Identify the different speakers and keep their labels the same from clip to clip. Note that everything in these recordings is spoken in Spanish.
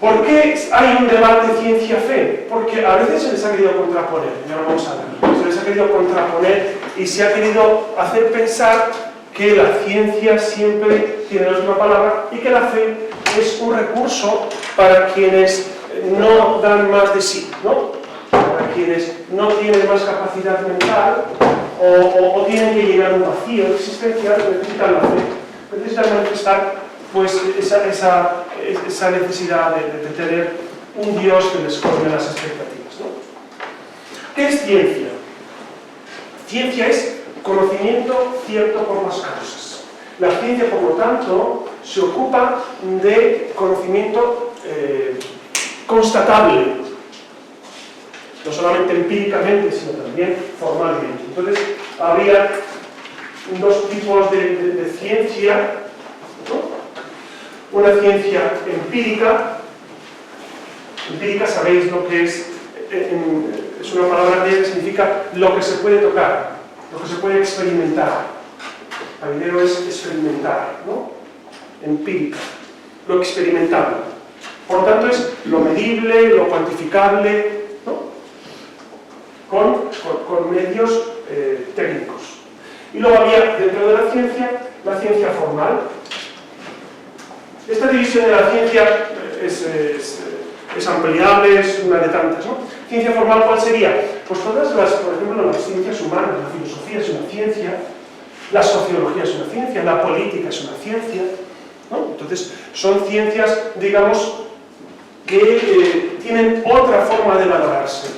Speaker 1: ¿Por qué hay un debate ciencia-fe? Porque a veces se les ha querido contraponer, ya lo vamos a ver, se les ha querido contraponer y se ha querido hacer pensar que la ciencia siempre tiene la última palabra y que la fe es un recurso para quienes no dan más de sí, ¿no? Para quienes no tienen más capacidad mental o tienen que llenar un vacío existencial, necesitan la fe, necesitan manifestar pues esa necesidad de tener un Dios que les colme las expectativas, ¿no? ¿Qué es ciencia? Ciencia es conocimiento cierto por las causas. La ciencia, por lo tanto, se ocupa de conocimiento constatable, no solamente empíricamente, sino también formalmente. Entonces, habría dos tipos de ciencia, ¿no? Una ciencia empírica. Empírica, sabéis lo que es una palabra griega que significa lo que se puede tocar, lo que se puede experimentar. Avideo es experimentar, ¿no? Empírica, lo experimentable. Por lo tanto, es lo medible, lo cuantificable, ¿no? Con medios técnicos. Y luego había, dentro de la ciencia formal. Esta división de la ciencia es ampliable, es una de tantas, ¿no? Ciencia formal, ¿cuál sería? Pues todas las, por ejemplo, las ciencias humanas, la filosofía es una ciencia, la sociología es una ciencia, la política es una ciencia, ¿no? Entonces, son ciencias, digamos, que tienen otra forma de valorarse,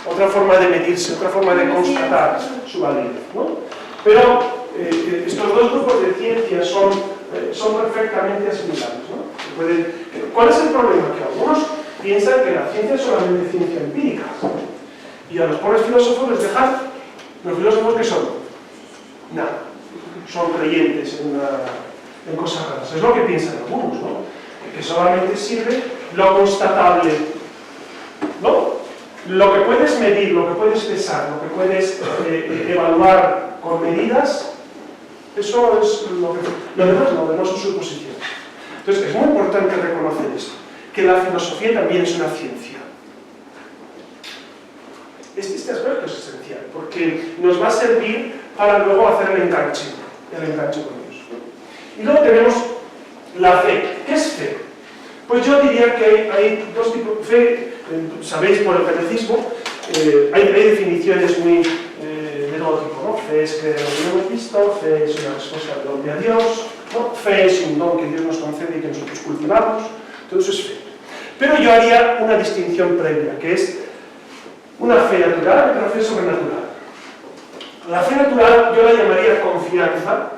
Speaker 1: otra forma de medirse, otra forma de constatar su validez, ¿no? Pero estos dos grupos de ciencias son perfectamente asimilables, ¿no? ¿Cuál es el problema? Que algunos piensan que la ciencia es solamente ciencia empírica y a los pobres filósofos les dejan, los filósofos que son nada, son creyentes en cosas raras, es lo que piensan algunos, ¿no? Que solamente sirve lo constatable, ¿no? Lo que puedes medir, lo que puedes pesar, lo que puedes evaluar con medidas, eso es lo demás son suposiciones. Entonces, es muy importante reconocer esto, que la filosofía también es una ciencia. Este aspecto es esencial, porque nos va a servir para luego hacer el enganche con Dios. Y luego tenemos la fe. ¿Qué es fe? Pues yo diría que hay dos tipos de fe. Sabéis por el catecismo, hay definiciones muy de todo tipo, ¿no? Fe es creer en lo que no hemos visto, fe es una respuesta del hombre a Dios, ¿no? Fe es un don que Dios nos concede y que nosotros cultivamos, todo eso es fe. Pero yo haría una distinción previa, que es una fe natural y una fe sobrenatural. La fe natural yo la llamaría confianza.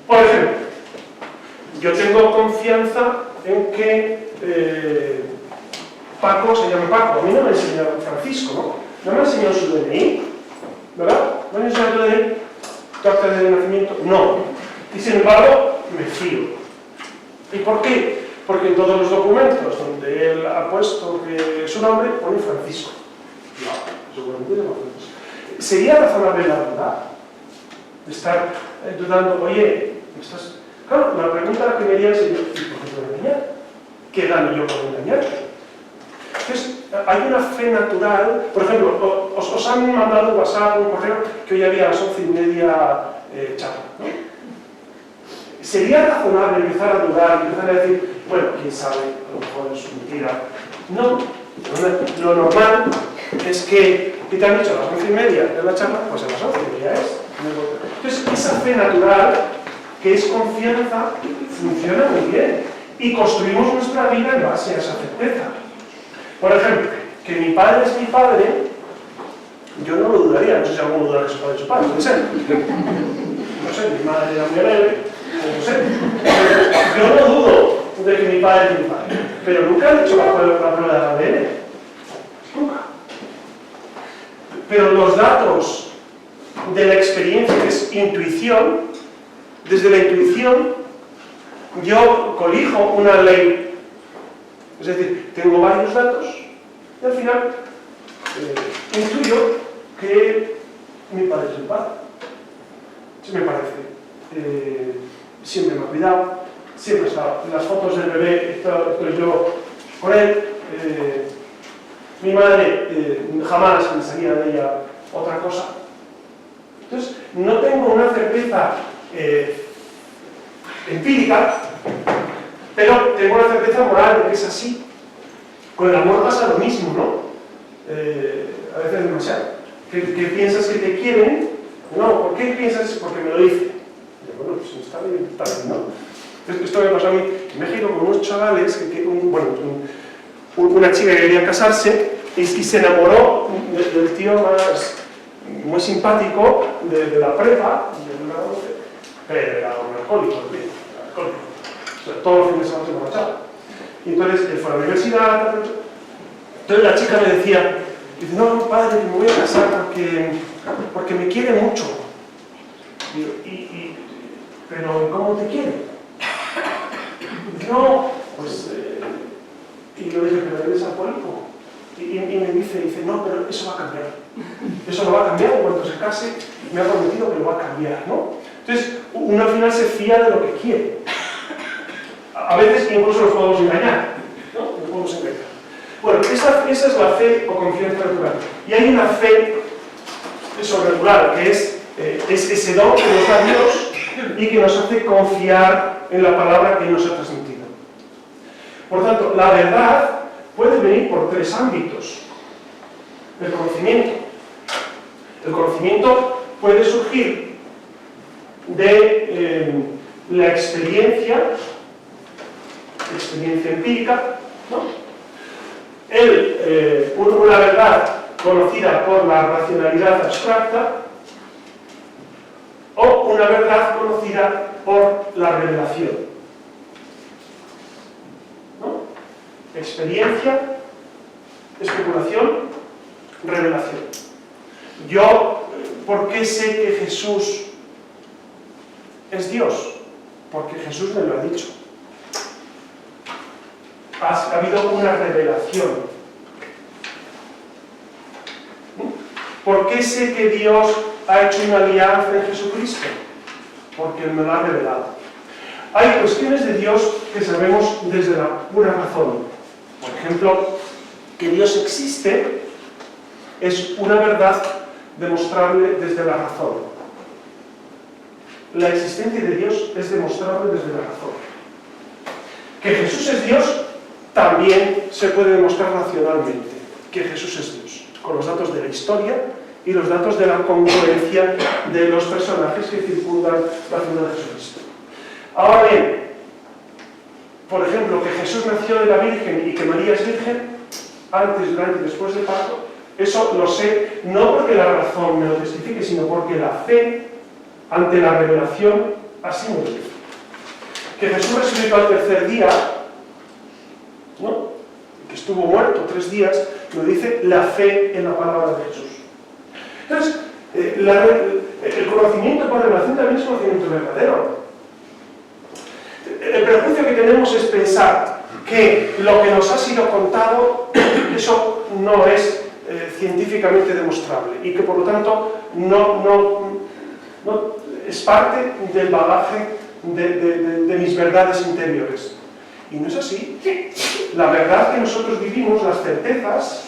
Speaker 1: Por ejemplo, yo tengo confianza en que Paco se llame Paco. A mí no me ha enseñado Francisco, ¿no? No me ha enseñado su DNI, ¿verdad? ¿No me ha enseñado tu DNI? ¿Tu acta de nacimiento? No. Y sin embargo, me fío. ¿Y por qué? Porque en todos los documentos donde él ha puesto que su nombre pone Francisco. No, seguramente no Francisco. ¿Sería razonable la duda? De estar dudando, oye, estás... Claro, la pregunta que me haría sería, ¿y por qué te voy a engañar? ¿Qué gano yo por engañarte? Entonces, hay una fe natural. Por ejemplo, os han mandado un WhatsApp, un correo, que hoy había a las 11:30 charla, ¿no? ¿Sería razonable empezar a dudar, empezar a decir, bueno, quién sabe, a lo mejor es mentira? No. Lo normal es que te han dicho a las 11:30 de la charla, pues a las 11 ya es. Entonces, esa fe natural, que es confianza, funciona muy bien. Y construimos nuestra vida en base a esa certeza. Por ejemplo, que mi padre es mi padre, yo no lo dudaría. No sé si alguno duda que su padre es su padre, puede ser. No sé, mi madre era muy alegre, no sé. Yo no dudo de que mi padre es mi padre, pero nunca he hecho la prueba de ADN. Nunca. Pero los datos de la experiencia, que es intuición, desde la intuición yo colijo una ley. Es decir, tengo varios datos y al final intuyo que mi padre es mi padre. Sí me parece siempre me ha cuidado, siempre ha estado. En las fotos del bebé estoy yo con él. Mi madre jamás me salía de ella otra cosa. Entonces, no tengo una certeza empírica, pero tengo una certeza moral de que es así. Con el amor pasa lo mismo, ¿no? A veces demasiado. Que piensas que te quieren, no, ¿por qué piensas? Porque me lo dice. Y bueno, pues está bien, ¿no? Esto me pasó a mí en México con unos chavales, una chica que quería casarse y se enamoró del tío muy simpático de la prepa, pero era un alcohólico, o sea, todos los fines de semana se emborrachaba. Y entonces él fue a la universidad, entonces la chica me decía, no, padre, me voy a casar porque me quiere mucho. Digo, pero ¿cómo te quiere? No, pues, y yo dije, pero eres alcohólico. Y me dice, no, pero eso va a cambiar. Eso lo va a cambiar en cuanto se case, me ha prometido que lo va a cambiar, ¿no? Entonces, uno al final se fía de lo que quiere. A veces incluso los podemos engañar, ¿no? Los podemos engañar. Bueno, esa es la fe o confianza natural. Y hay una fe sobrenatural, que es ese don que nos da Dios y que nos hace confiar en la palabra que Él nos ha transmitido. Por tanto, la verdad puede venir por tres ámbitos. El conocimiento. El conocimiento puede surgir de la experiencia empírica, ¿no? Una verdad conocida por la racionalidad abstracta o una verdad conocida por la revelación, ¿no? Experiencia, especulación, revelación. Yo, ¿por qué sé que Jesús es Dios? Porque Jesús me lo ha dicho. Ha habido una revelación. ¿Por qué sé que Dios ha hecho una alianza en Jesucristo? Porque Él me lo ha revelado. Hay cuestiones de Dios que sabemos desde la pura razón. Por ejemplo, que Dios existe es una verdad demostrable desde la razón. La existencia de Dios es demostrable desde la razón. Que Jesús es Dios también se puede demostrar racionalmente, que Jesús es Dios, con los datos de la historia y los datos de la congruencia de los personajes que circundan la figura de Jesucristo. Ahora bien, por ejemplo, que Jesús nació de la Virgen y que María es virgen, antes, durante y después del parto, eso lo sé no porque la razón me lo testifique, sino porque la fe ante la revelación así me lo dice. Que Jesús resucitó al tercer día, ¿no? Que estuvo muerto 3 días, lo dice la fe en la palabra de Jesús. Entonces, el conocimiento por revelación también es conocimiento verdadero. El prejuicio que tenemos es pensar que lo que nos ha sido contado, eso no es científicamente demostrable y que por lo tanto no es parte del bagaje de mis verdades interiores. Y no es así. La verdad que nosotros vivimos, las certezas,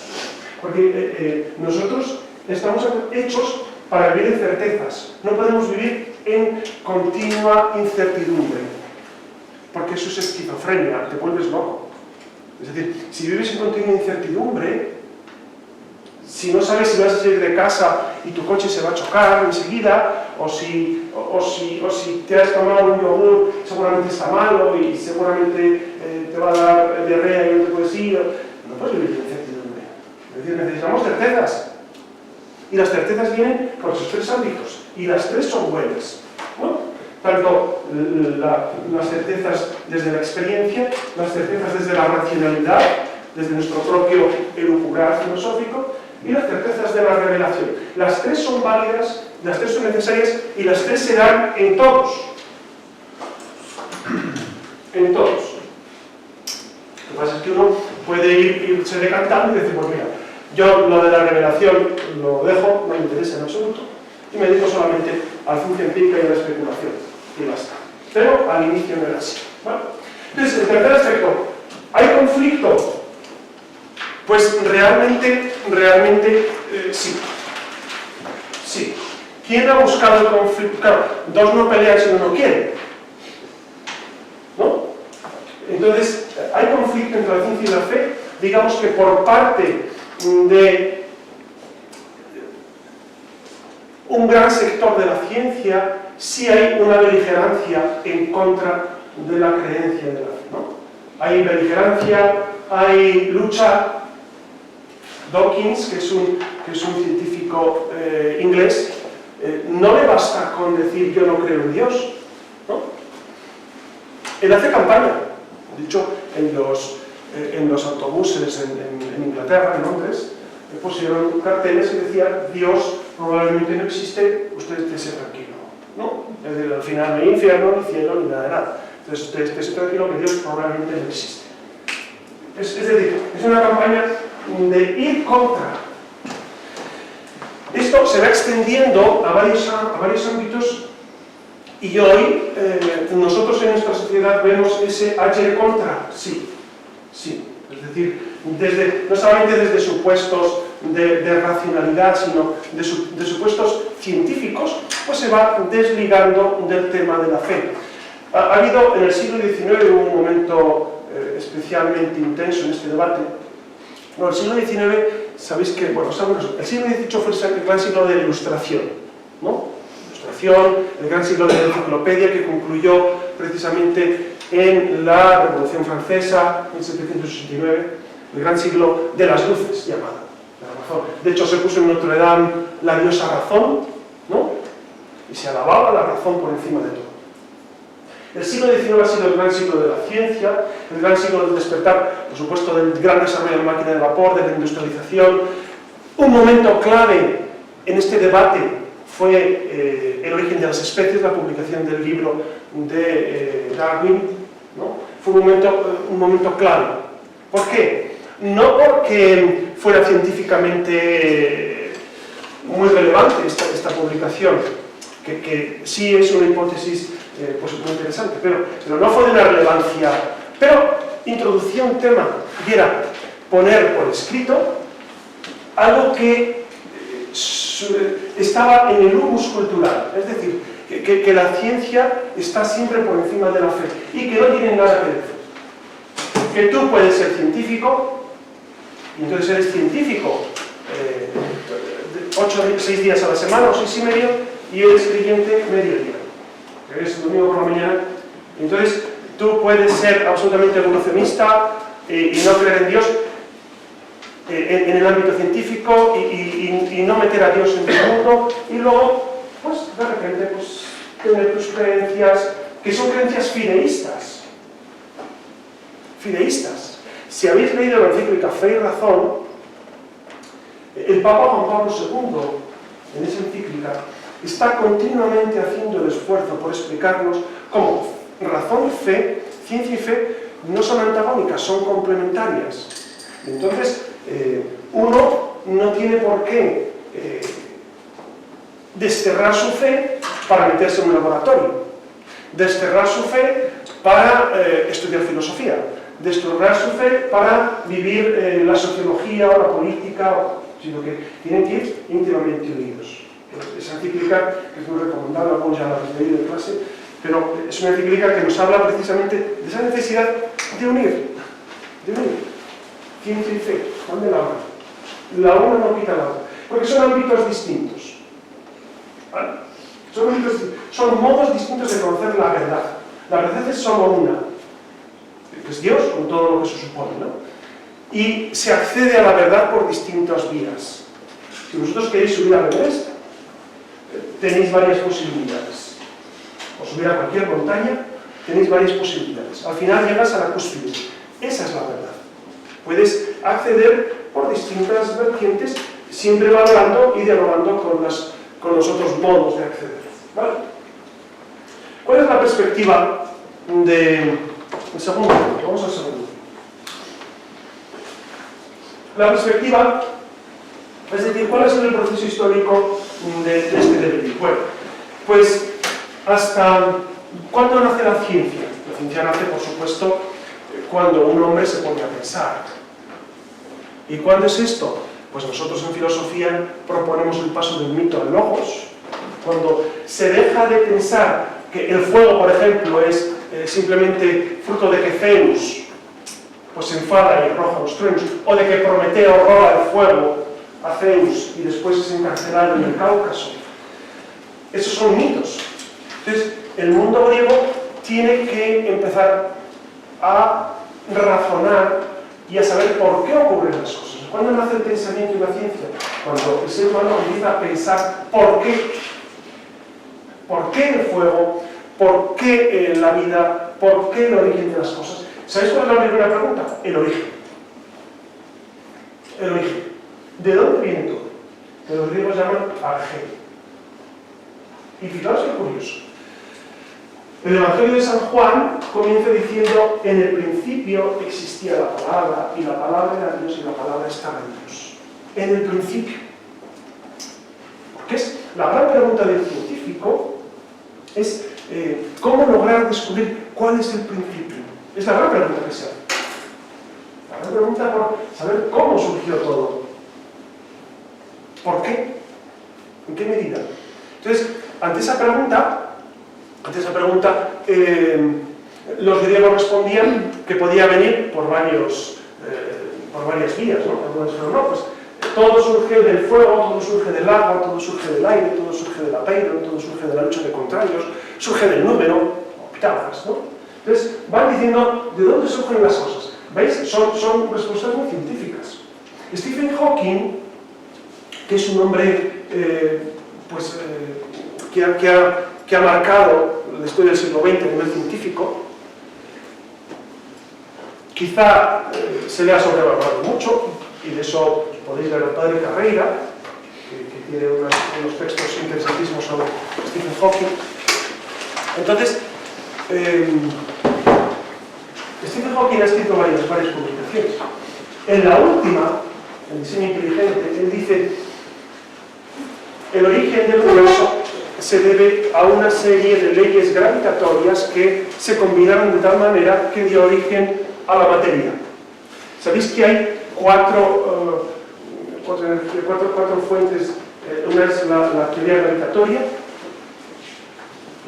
Speaker 1: porque nosotros estamos hechos para vivir en certezas. No podemos vivir en continua incertidumbre, porque eso es esquizofrenia, te vuelves loco. Es decir, si vives en continua incertidumbre, si no sabes si vas a salir de casa y tu coche se va a chocar enseguida, o si te has tomado un yogur, seguramente está malo y seguramente te va a dar diarrea y no te puedes ir, no puedes vivir en incertidumbre. Es decir, necesitamos certezas. Y las certezas vienen por esos 3 ámbitos, y las 3 son buenas, ¿no? Tanto las certezas desde la experiencia, las certezas desde la racionalidad, desde nuestro propio elucubrar filosófico, y las certezas de la revelación. Las 3 son válidas, las 3 son necesarias, y las 3 se dan en todos. En todos. Lo que pasa es que uno puede irse decantando y decir, pues mira, yo lo de la revelación lo dejo, no me interesa en absoluto, y me dedico solamente a la ciencia empírica y a la especulación, y basta. pero al inicio no era así. ¿Vale? Entonces, el tercer aspecto, ¿hay conflicto? Pues realmente sí. Sí. ¿Quién ha buscado el conflicto? Claro, dos no pelean si uno no quiere. ¿No? Entonces, ¿hay conflicto entre la ciencia y la fe? Digamos que por parte de un gran sector de la ciencia, sí hay una beligerancia en contra de la creencia de la fe, ¿no? Hay beligerancia, hay lucha. Dawkins, que es un científico inglés, no le basta con decir yo no creo en Dios, ¿no? Él hace campaña. De hecho, en los autobuses en Inglaterra, en Londres, pusieron carteles que decían Dios probablemente no existe, usted esté tranquilo, ¿no? Es decir, al final no hay infierno, ni cielo, ni nada de nada. Entonces usted esté tranquilo que Dios probablemente no existe. Es decir, es una campaña de ir contra. Esto se va extendiendo a varios ámbitos y hoy nosotros en nuestra sociedad vemos ese ayer contra, sí. Es decir, no solamente desde supuestos de racionalidad, sino de supuestos científicos, pues se va desligando del tema de la fe. Ha habido en el siglo XIX un momento especialmente intenso en este debate. Bueno, el siglo XIX, sabéis que, el siglo XVIII fue el gran siglo de la Ilustración, ¿no? Ilustración, el gran siglo de la enciclopedia que concluyó precisamente en la Revolución Francesa, 1789, el gran siglo de las luces, llamada, de la razón. De hecho, se puso en Notre Dame la diosa razón, ¿no? Y se alababa la razón por encima de todo. El siglo XIX ha sido el gran siglo de la ciencia, el gran siglo del despertar, por supuesto, del gran desarrollo de la máquina de vapor, de la industrialización. Un momento clave en este debate fue el origen de las especies, la publicación del libro de Darwin, ¿no? Fue un momento clave. ¿Por qué? No porque fuera científicamente muy relevante esta publicación, que sí es una hipótesis pues muy interesante, pero no fue de una relevancia, pero introducía un tema y era poner por escrito algo que estaba en el humus cultural, es decir, que la ciencia está siempre por encima de la fe y que no tiene nada que decir. Que tú puedes ser científico, y entonces eres científico 6 días a la semana o 6 y medio, y eres creyente medio día. Es domingo por la mañana. Entonces, tú puedes ser absolutamente evolucionista y no creer en Dios en el ámbito científico y no meter a Dios en tu mundo, y luego, pues, de repente, pues, tener tus creencias, que son creencias fideístas. Fideístas. Si habéis leído la encíclica Fe y Razón, el Papa Juan Pablo II, en esa encíclica, está continuamente haciendo el esfuerzo por explicarnos cómo razón y fe, ciencia y fe, no son antagónicas, son complementarias. Entonces, uno no tiene por qué desterrar su fe para meterse en un laboratorio, desterrar su fe para estudiar filosofía, desterrar su fe para vivir la sociología o la política, sino que tienen que ir íntimamente unidos. Esa encíclica, que es muy recomendable, algunos ya la habéis leído en clase, pero es una encíclica que nos habla precisamente de esa necesidad de unir ciencia y fe, van de la mano. La una no quita la otra, porque son ámbitos distintos. ¿Vale? Son modos distintos de conocer la verdad. La verdad es solo una, que es Dios, con todo lo que se supone, ¿no? Y se accede a la verdad por distintas vías. Si vosotros queréis subir al Everest, tenéis varias posibilidades. O subir a cualquier montaña, tenéis varias posibilidades. Al final llegas a la cúspide. Esa es la verdad. Puedes acceder por distintas vertientes, siempre valorando y dialogando con los otros modos de acceder. ¿Vale? ¿Cuál es la perspectiva del segundo punto? Vamos al segundo. La perspectiva, es decir, ¿cuál ha sido el proceso histórico de este devenir? Bueno, pues hasta ¿Cuándo nace la ciencia? La ciencia nace, por supuesto, cuando un hombre se pone a pensar. ¿Y cuándo es esto? Pues nosotros en filosofía proponemos el paso del mito al logos, cuando se deja de pensar que el fuego, por ejemplo, es simplemente fruto de que Zeus pues se enfada y arroja los truenos, o de que Prometeo roba el fuego a Zeus y después es encarcelado en el Cáucaso. Esos son mitos. Entonces, el mundo griego tiene que empezar a razonar y a saber por qué ocurren las cosas. ¿Cuándo nace el pensamiento y la ciencia? Cuando el ser humano empieza a pensar por qué. ¿Por qué el fuego? ¿Por qué la vida? ¿Por qué el origen de las cosas? ¿Sabéis cuál es la primera pregunta? El origen. El origen. ¿De dónde viene todo? Que los griegos llaman argé. Y fijaos qué curioso. El Evangelio de San Juan comienza diciendo: en el principio existía la palabra, y la palabra era Dios, y la palabra estaba en Dios. En el principio. Porque es la gran pregunta del científico, es cómo lograr descubrir cuál es el principio. Es la gran pregunta que se hace. La gran pregunta por saber cómo surgió todo. ¿Por qué? ¿En qué medida? Entonces, ante esa pregunta, los griegos respondían que podía venir por varias vías, ¿no? Algunos dijeron, no, pues todo surge del fuego, todo surge del agua, todo surge del aire, todo surge del apeiro, todo surge de la lucha de contrarios, surge del número, o Pitágoras, ¿no? Entonces, van diciendo de dónde surgen las cosas. ¿Veis? Son respuestas muy científicas. Stephen Hawking, que es un hombre que ha marcado la historia del siglo XX a nivel científico, quizá se le ha sobrevalorado mucho, y de eso podéis leer al padre Carreira, que tiene unos textos interesantísimos sobre Stephen Hawking. Entonces, Stephen Hawking ha escrito varias publicaciones. En la última, el diseño inteligente, él dice: el origen del universo se debe a una serie de leyes gravitatorias que se combinaron de tal manera que dio origen a la materia. ¿Sabéis que hay cuatro fuentes? Una es la teoría gravitatoria,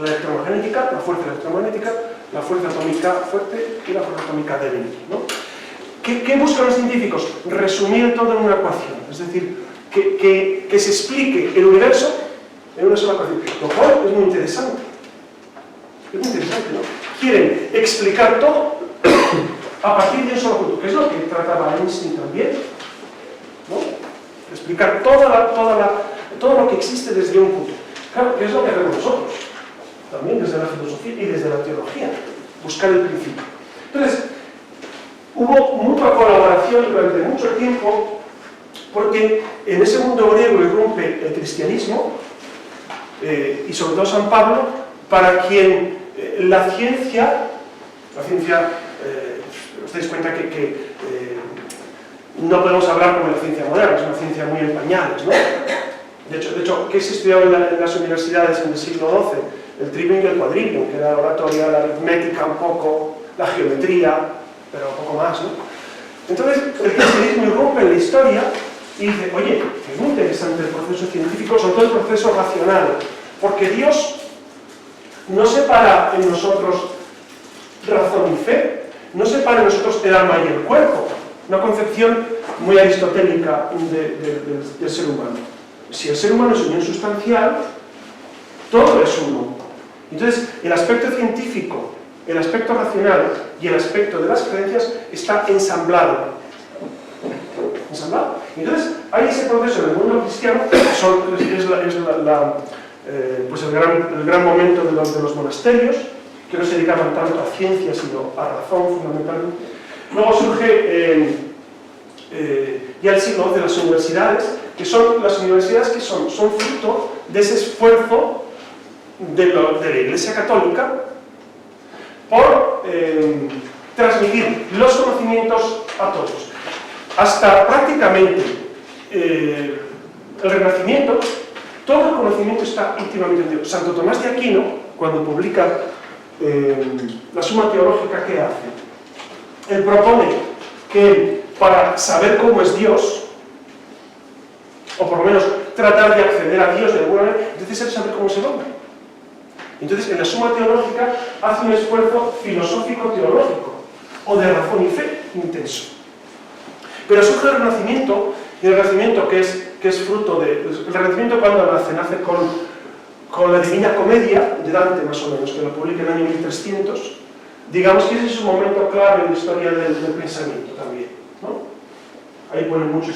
Speaker 1: la electromagnética, la fuerza electromagnética, la fuerza atómica fuerte y la fuerza atómica débil, ¿no? ¿Qué buscan los científicos? Resumir todo en una ecuación, es decir, que se explique el universo en una sola ecuación, lo cual es muy interesante. Es muy interesante, ¿no? Quieren explicar todo a partir de un solo punto, que es lo que trataba Einstein también, ¿no? Explicar todo lo que existe desde un punto. Claro, que es lo que hacemos nosotros, también desde la filosofía y desde la teología, buscar el principio. Entonces, hubo mucha colaboración durante mucho tiempo, porque en ese mundo griego irrumpe el cristianismo, y sobre todo San Pablo, para quien la ciencia, os dais cuenta que no podemos hablar como la ciencia moderna, es una ciencia muy en pañales, ¿no? De hecho, ¿qué se estudiaba en las universidades en el siglo XII? El trivium y el quadrivium, que era la oratoria, la aritmética un poco, la geometría, pero un poco más, ¿no? Entonces, el cristianismo irrumpe en la historia y dice: oye, es muy interesante el proceso científico, sobre todo el proceso racional, porque Dios no separa en nosotros razón y fe, no separa en nosotros el alma y el cuerpo, una concepción muy aristotélica del ser humano. Si el ser humano es unión sustancial, todo es uno. Entonces, el aspecto científico, el aspecto racional y el aspecto de las creencias está ensamblado. Entonces, hay ese proceso en el mundo cristiano, es el gran momento de los monasterios, que no se dedicaban tanto a ciencia, sino a razón, fundamentalmente. Luego surge ya el siglo XII las universidades, que son las universidades que son fruto de ese esfuerzo de la Iglesia Católica por transmitir los conocimientos a todos. Hasta prácticamente el Renacimiento, todo el conocimiento está íntimamente unido. Santo Tomás de Aquino, cuando publica la Suma Teológica, ¿qué hace? Él propone que para saber cómo es Dios, o por lo menos tratar de acceder a Dios de alguna manera, es necesario saber cómo es el hombre. Entonces, en la Suma Teológica hace un esfuerzo filosófico-teológico, o de razón y fe intenso. Pero surge el Renacimiento, y el Renacimiento que es fruto de... El Renacimiento cuando nace con la Divina Comedia de Dante, más o menos, que lo publica en el año 1300, digamos que ese es un momento clave en la historia del pensamiento también, ¿no? Ahí pone mucho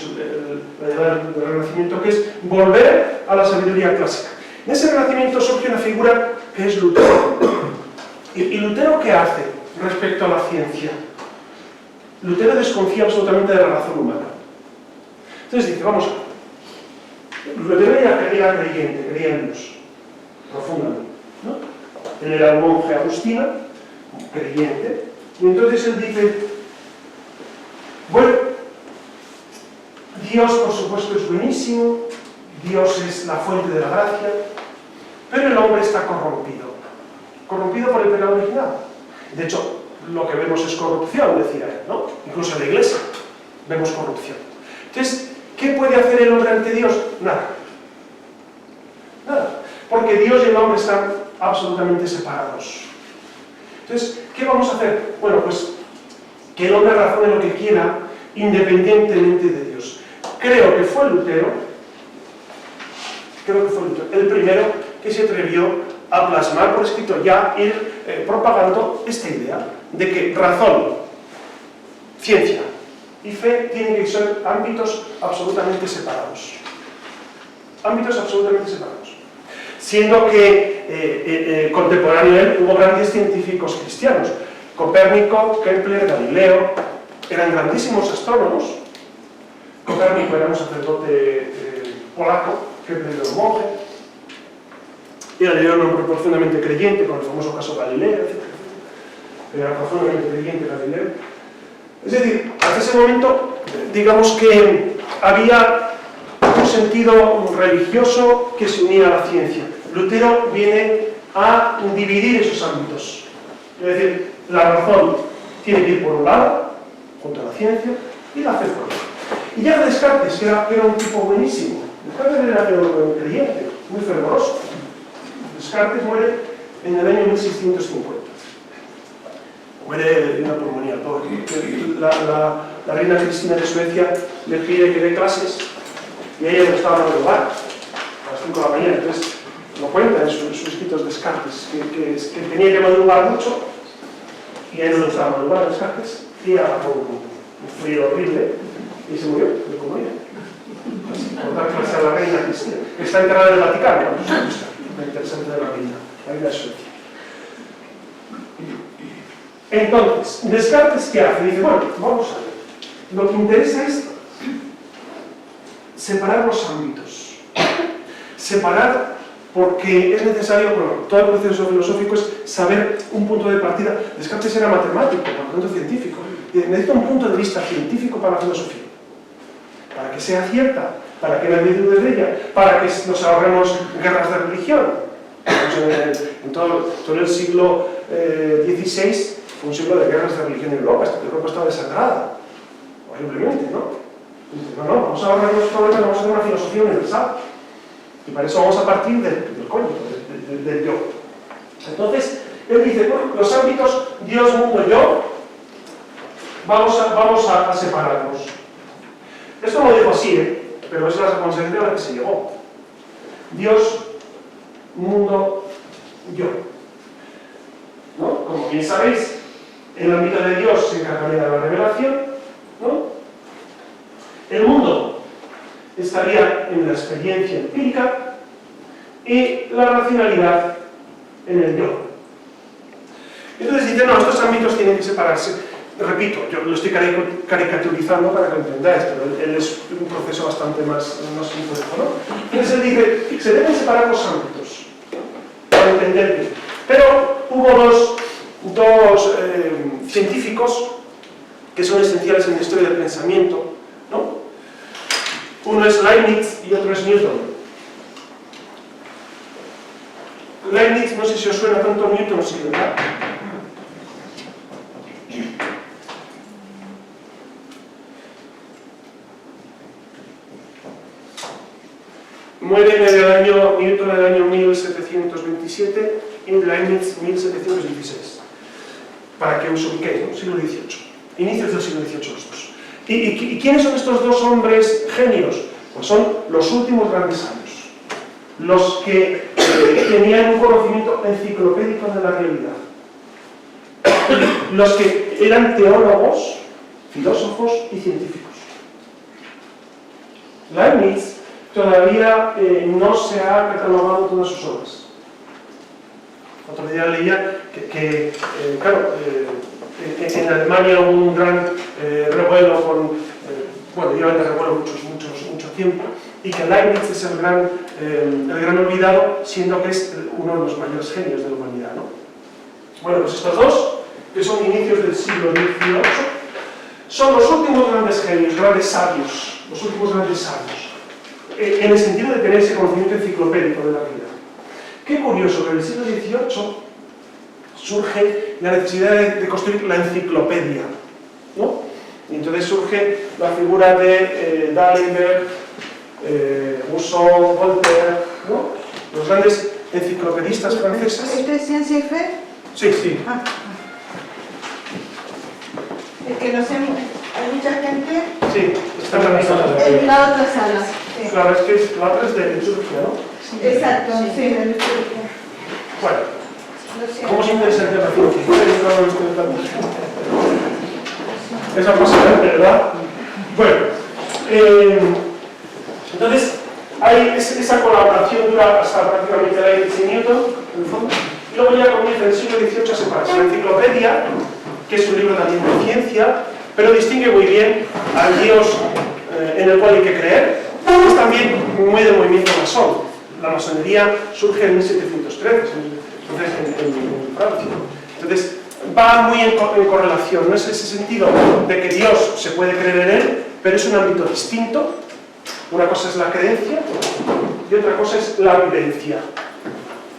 Speaker 1: la idea del Renacimiento, que es volver a la sabiduría clásica. En ese Renacimiento surge una figura que es Lutero. ¿Y Lutero qué hace respecto a la ciencia? Lutero desconfía absolutamente de la razón humana. Entonces dice, vamos a ver, Lutero era creyente, creía en Dios, profundamente, ¿no? Él era un monje agustino, creyente, y entonces él dice, bueno, Dios por supuesto es buenísimo, Dios es la fuente de la gracia, pero el hombre está corrompido por el pecado original. De hecho, lo que vemos es corrupción, decía él, ¿no? Incluso en la iglesia vemos corrupción. Entonces, ¿qué puede hacer el hombre ante Dios? Nada. Nada. Porque Dios y el hombre están absolutamente separados. Entonces, ¿qué vamos a hacer? Bueno, pues que el hombre razone lo que quiera independientemente de Dios. Creo que fue Lutero el primero que se atrevió a plasmar por escrito, ya ir propagando esta idea de que razón, ciencia y fe tienen que ser ámbitos absolutamente separados. Ámbitos absolutamente separados. Siendo que contemporáneo a él hubo grandes científicos cristianos. Copérnico, Kepler, Galileo, eran grandísimos astrónomos. Copérnico era un sacerdote polaco, Kepler era un monje. Y Galileo era un hombre profundamente creyente, con el famoso caso Galileo, etc. Era profundamente creyente Galileo. Es decir, hasta ese momento, digamos que había un sentido religioso que se unía a la ciencia. Lutero viene a dividir esos ámbitos. Es decir, la razón tiene que ir por un lado, junto a la ciencia, y la fe por otro. Y ya Descartes, que era un tipo buenísimo. Descartes era un creyente, muy fervoroso. Descartes muere en el año 1650. Muere de una pulmonía. La reina Cristina de Suecia le pide que dé clases y a ella le estaba dando lugar a las 5 de la mañana. Entonces, lo cuenta en sus escritos Descartes, que tenía que madrugar mucho y a él no le gustaba madrugar a Descartes y agarró un frío horrible y se murió de comunidad. Por dar clase a la reina Cristina, que está enterrada en el Vaticano. Lo interesante de la reina de Suecia. Entonces, Descartes, ¿qué hace? Dice, bueno, vamos a ver. Lo que interesa es separar los ámbitos. Separar porque es necesario, bueno, todo el proceso filosófico es saber un punto de partida. Descartes era matemático, por lo tanto científico. Necesita un punto de vista científico para la filosofía. Para que sea cierta, para que nadie dude de ella, para que nos ahorremos guerras de religión. En todo el siglo XVI fue un siglo de guerras de religión en Europa. Europa estaba desangrada, horriblemente, ¿no? No, vamos a ahorrarnos problemas, vamos a hacer una filosofía universal. Y para eso vamos a partir del coño, del yo. Entonces, él dice, bueno, los ámbitos Dios, mundo, yo, vamos a separarlos. Esto no lo digo así, pero es la responsabilidad a la que se llegó. Dios, mundo, yo. ¿No? Como bien sabéis, el ámbito de Dios se encargaría de la revelación, ¿no? El mundo estaría en la experiencia empírica y la racionalidad en el yo. Entonces dice, no, estos ámbitos tienen que separarse. Repito, yo lo estoy caricaturizando para que lo entendáis, pero él es un proceso bastante más complejo, ¿no? Entonces él dice, se deben separar los ámbitos, para entender bien. Pero hubo dos científicos que son esenciales en la historia del pensamiento, ¿no? Uno es Leibniz y otro es Newton. Leibniz, no sé si os suena tanto Newton, sí, ¿verdad? Muere Newton en el año 1727 y Leibniz 1716. Para que os ubiquéis, ¿no? Siglo XVIII. Inicios del siglo XVIII los dos. ¿Y quiénes son estos dos hombres genios? Pues son los últimos grandes sabios. Los que tenían un conocimiento enciclopédico de la realidad. Los que eran teólogos, filósofos y científicos. Leibniz todavía no se ha catalogado todas sus obras. Otro día leía que claro, en Alemania hubo un gran revuelo con, bueno, llevan de revuelo mucho tiempo, y que Leibniz es el gran olvidado, siendo que es uno de los mayores genios de la humanidad, ¿no? Bueno, pues estos dos, que son inicios del siglo XVIII, son los últimos grandes genios, grandes sabios, los últimos grandes sabios, en el sentido de tener ese conocimiento enciclopédico de la realidad. Qué curioso que en el siglo XVIII surge la necesidad de construir la enciclopedia, ¿no? Y entonces surge la figura de D'Alembert, Rousseau, Voltaire, ¿no? Los grandes enciclopedistas franceses.
Speaker 2: ¿Esto es ciencia y fe?
Speaker 1: Sí, sí.
Speaker 2: Ah. Es que no sé, hay mucha gente
Speaker 1: Sí, está en la misma.
Speaker 2: en la otra sala. Sí.
Speaker 1: Claro, es que la otra es de liturgia, ¿no?
Speaker 2: Exacto, sí, de liturgia.
Speaker 1: Bueno,
Speaker 2: Lo siento.
Speaker 1: ¿cómo es interesante la ciencia? Es apasionante, ¿verdad? Bueno, entonces hay esa colaboración dura hasta prácticamente Leibniz y Newton, en el fondo, y luego ya comienza en el siglo XVIII a separarse. La enciclopedia, que es un libro también de ciencia, pero distingue muy bien al Dios en el cual hay que creer, es también muy del movimiento masón. La masonería surge en 1713, entonces en Francia. Entonces, va muy en correlación, no es ese sentido de que Dios se puede creer en él, pero es un ámbito distinto. Una cosa es la creencia y otra cosa es la vivencia.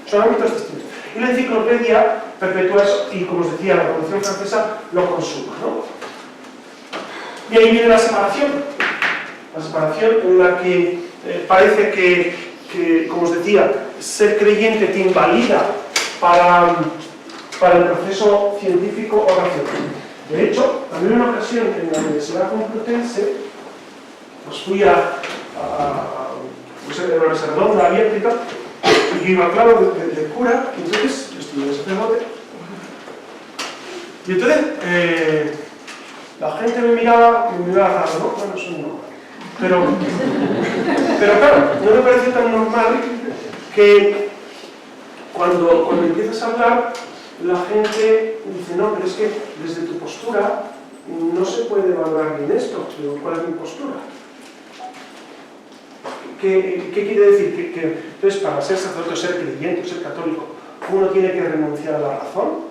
Speaker 1: Son ámbitos distintos. Y la enciclopedia perpetúa eso y, como os decía, la Revolución Francesa lo consuma, ¿no? Y ahí viene la separación en la que parece que, como os decía, ser creyente te invalida para el proceso científico o racional. De hecho, a mí en una ocasión en la Universidad Complutense, pues fui a la Universidad Redonda, abierta y tal, y yo iba claro de cura, y entonces yo estuve en sacerdote, y entonces la gente me miraba raro, ¿no? Bueno, eso no. Pero claro, no me parece tan normal que cuando empiezas a hablar, la gente dice, no, pero es que desde tu postura no se puede valorar bien esto. ¿Cuál es mi postura? ¿Qué quiere decir? Que entonces, para ser sacerdote, ser creyente, ser católico, uno tiene que renunciar a la razón.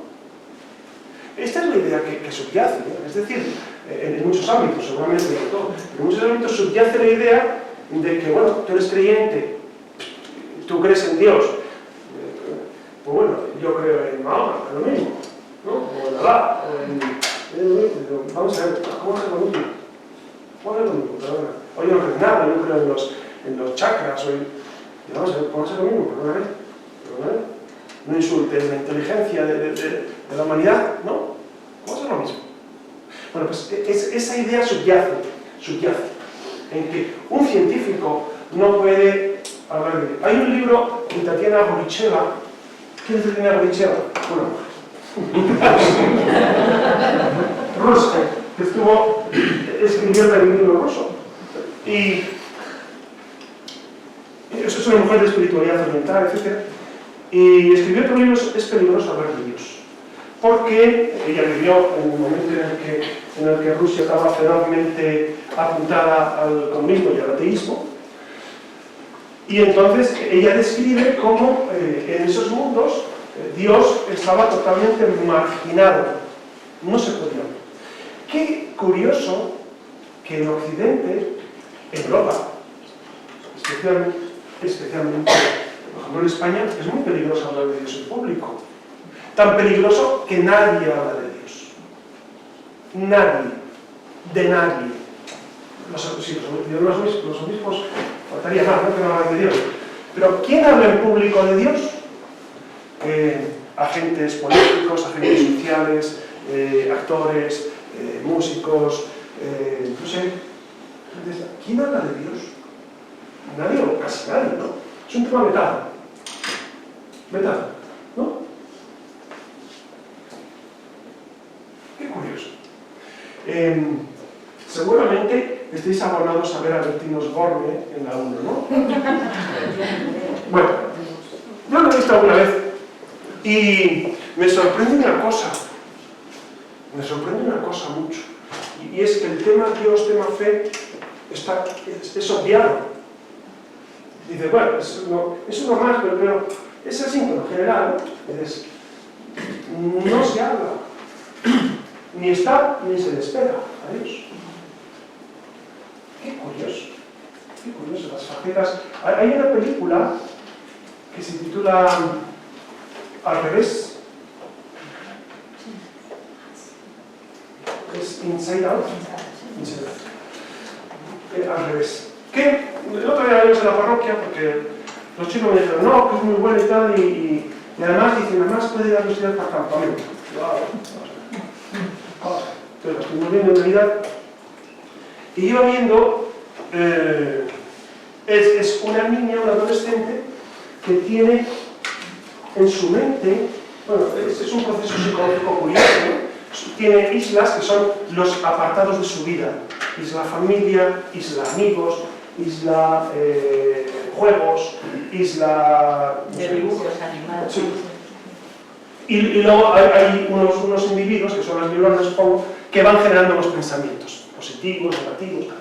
Speaker 1: Esta es la idea que subyace, ¿no? Es decir, en muchos ámbitos, seguramente no en todo, pero en muchos ámbitos subyace la idea de que, bueno, tú eres creyente, tú crees en Dios, pues bueno, yo creo en Mahoma, es lo mismo, ¿no? O en Alá, vamos a ver, ¿cómo es lo mismo? ¿Cómo es lo mismo? Perdona. O yo no creo en nada, yo creo en los chakras, vamos a ver, ¿cómo es lo mismo? Perdona. No insultes la inteligencia de la humanidad, ¿no? ¿Cómo es lo mismo? Bueno, pues esa idea subyace, en que un científico no puede hablar de... Hay un libro de Tatiana Goricheva. ¿Quién es Tatiana Goricheva? Una mujer. Rusa, que estuvo escribiendo el libro ruso. Y eso es una mujer de espiritualidad oriental, etc. Y escribió otro libro, Es peligroso hablar de Dios. Porque ella vivió en un momento en el que Rusia estaba ferozmente apuntada al comunismo y al ateísmo. Y entonces ella describe cómo en esos mundos Dios estaba totalmente marginado. No se podía ver. Qué curioso que en Occidente, en Europa, especialmente ejemplo en España, es muy peligroso hablar de Dios en público. Tan peligroso que nadie habla de Dios. Nadie. De nadie. Los obispos faltaría más, ¿no?, que no hablan de Dios. Pero ¿quién habla en público de Dios? Agentes políticos, agentes sociales, actores, músicos, no sé. ¿Quién habla de Dios? Nadie o casi nadie, ¿no? Es un tema vetado. Vetado, ¿no? Qué curioso. Seguramente estáis abonados a ver a Bertín Osborne en la 1, ¿no? Bueno, yo lo he visto alguna vez y me sorprende una cosa. Me sorprende una cosa mucho. Y es que el tema Dios, tema fe, es obviado. Dice, bueno, es uno más, pero es así, en general, no se habla. Ni está, ni se le espera a Dios. Qué curioso, las facetas. Hay una película que se titula Al revés. Es Inside Out. Al revés. Que el otro día la vimos en la parroquia porque los chicos me dijeron, no, que es muy bueno y tal, y además dicen, además puede darnos ideas para campamento. Entonces la estuvimos viendo en Navidad y iba viendo, es una niña, una adolescente que tiene en su mente, bueno, es un proceso psicológico curioso, ¿no? Tiene islas que son los apartados de su vida: isla familia, isla amigos, isla juegos, isla
Speaker 3: de dibujos animados.
Speaker 1: Sí. Y luego hay unos individuos, que son las neuronas, supongo, que van generando los pensamientos positivos, negativos, tal.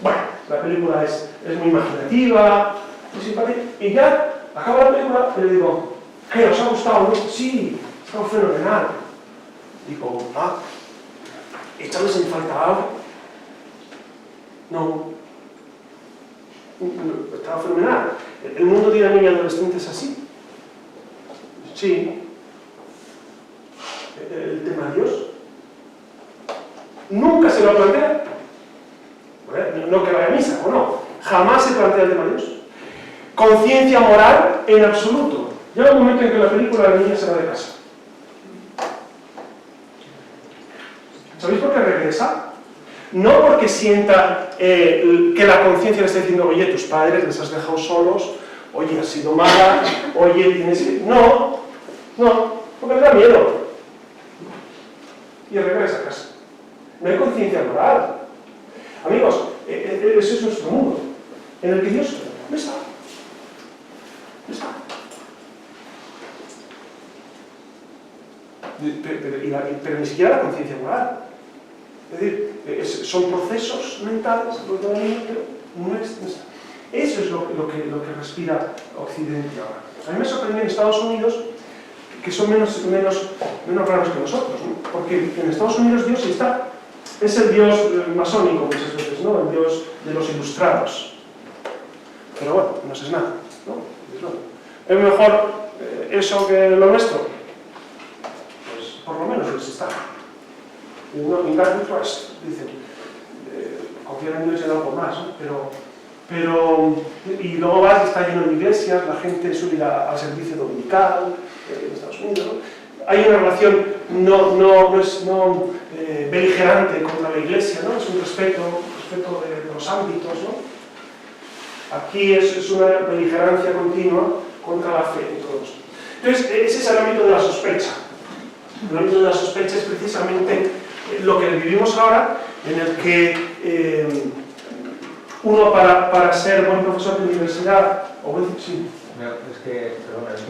Speaker 1: Bueno, la película es muy imaginativa, muy simpática, y ya acaba la película y le digo, ¿qué? ¿Os ha gustado? ¿No? Sí, está fenomenal. Digo, ¿echáis en falta algo? No, estaba fenomenal. ¿El mundo tiene niños y adolescentes así? Sí. ¿El tema de Dios? Nunca se lo plantea. No que vaya a misa, o no. Jamás se plantea el tema de Dios. Conciencia moral en absoluto. Llega un momento en que la película la niña se va de casa. ¿Sabéis por qué regresa? No porque sienta que la conciencia le está diciendo, oye, tus padres les has dejado solos, oye, has sido mala, oye, tienes que... No, porque le da miedo. Y regresa a casa. No hay conciencia moral. Amigos, ese es nuestro mundo, en el que Dios no está. No está. Pero ni siquiera la conciencia moral. Es decir, son procesos mentales, pero no está. Eso es lo que respira Occidente ahora. A mí me sorprendió en Estados Unidos que son menos raros que nosotros, ¿no? Porque en Estados Unidos Dios está. Es el Dios masónico muchas veces, ¿no? El Dios de los ilustrados. Pero bueno, no es nada, ¿no? ¿Es mejor eso que lo nuestro? Pues por lo menos les está. No, in God we trust, dicen. Confiar en Dios en algo más, ¿no? Y luego vas y está lleno de iglesias, la gente suele ir al servicio dominical en Estados Unidos, ¿no? Hay una relación no beligerante contra la iglesia, ¿no? Es un respeto de los ámbitos, ¿no? Aquí es una beligerancia continua contra la fe y todo esto. Entonces, ese es el ámbito de la sospecha. El ámbito de la sospecha es precisamente lo que vivimos ahora, en el que uno para ser buen profesor de universidad, o buen... Sí.
Speaker 4: Es que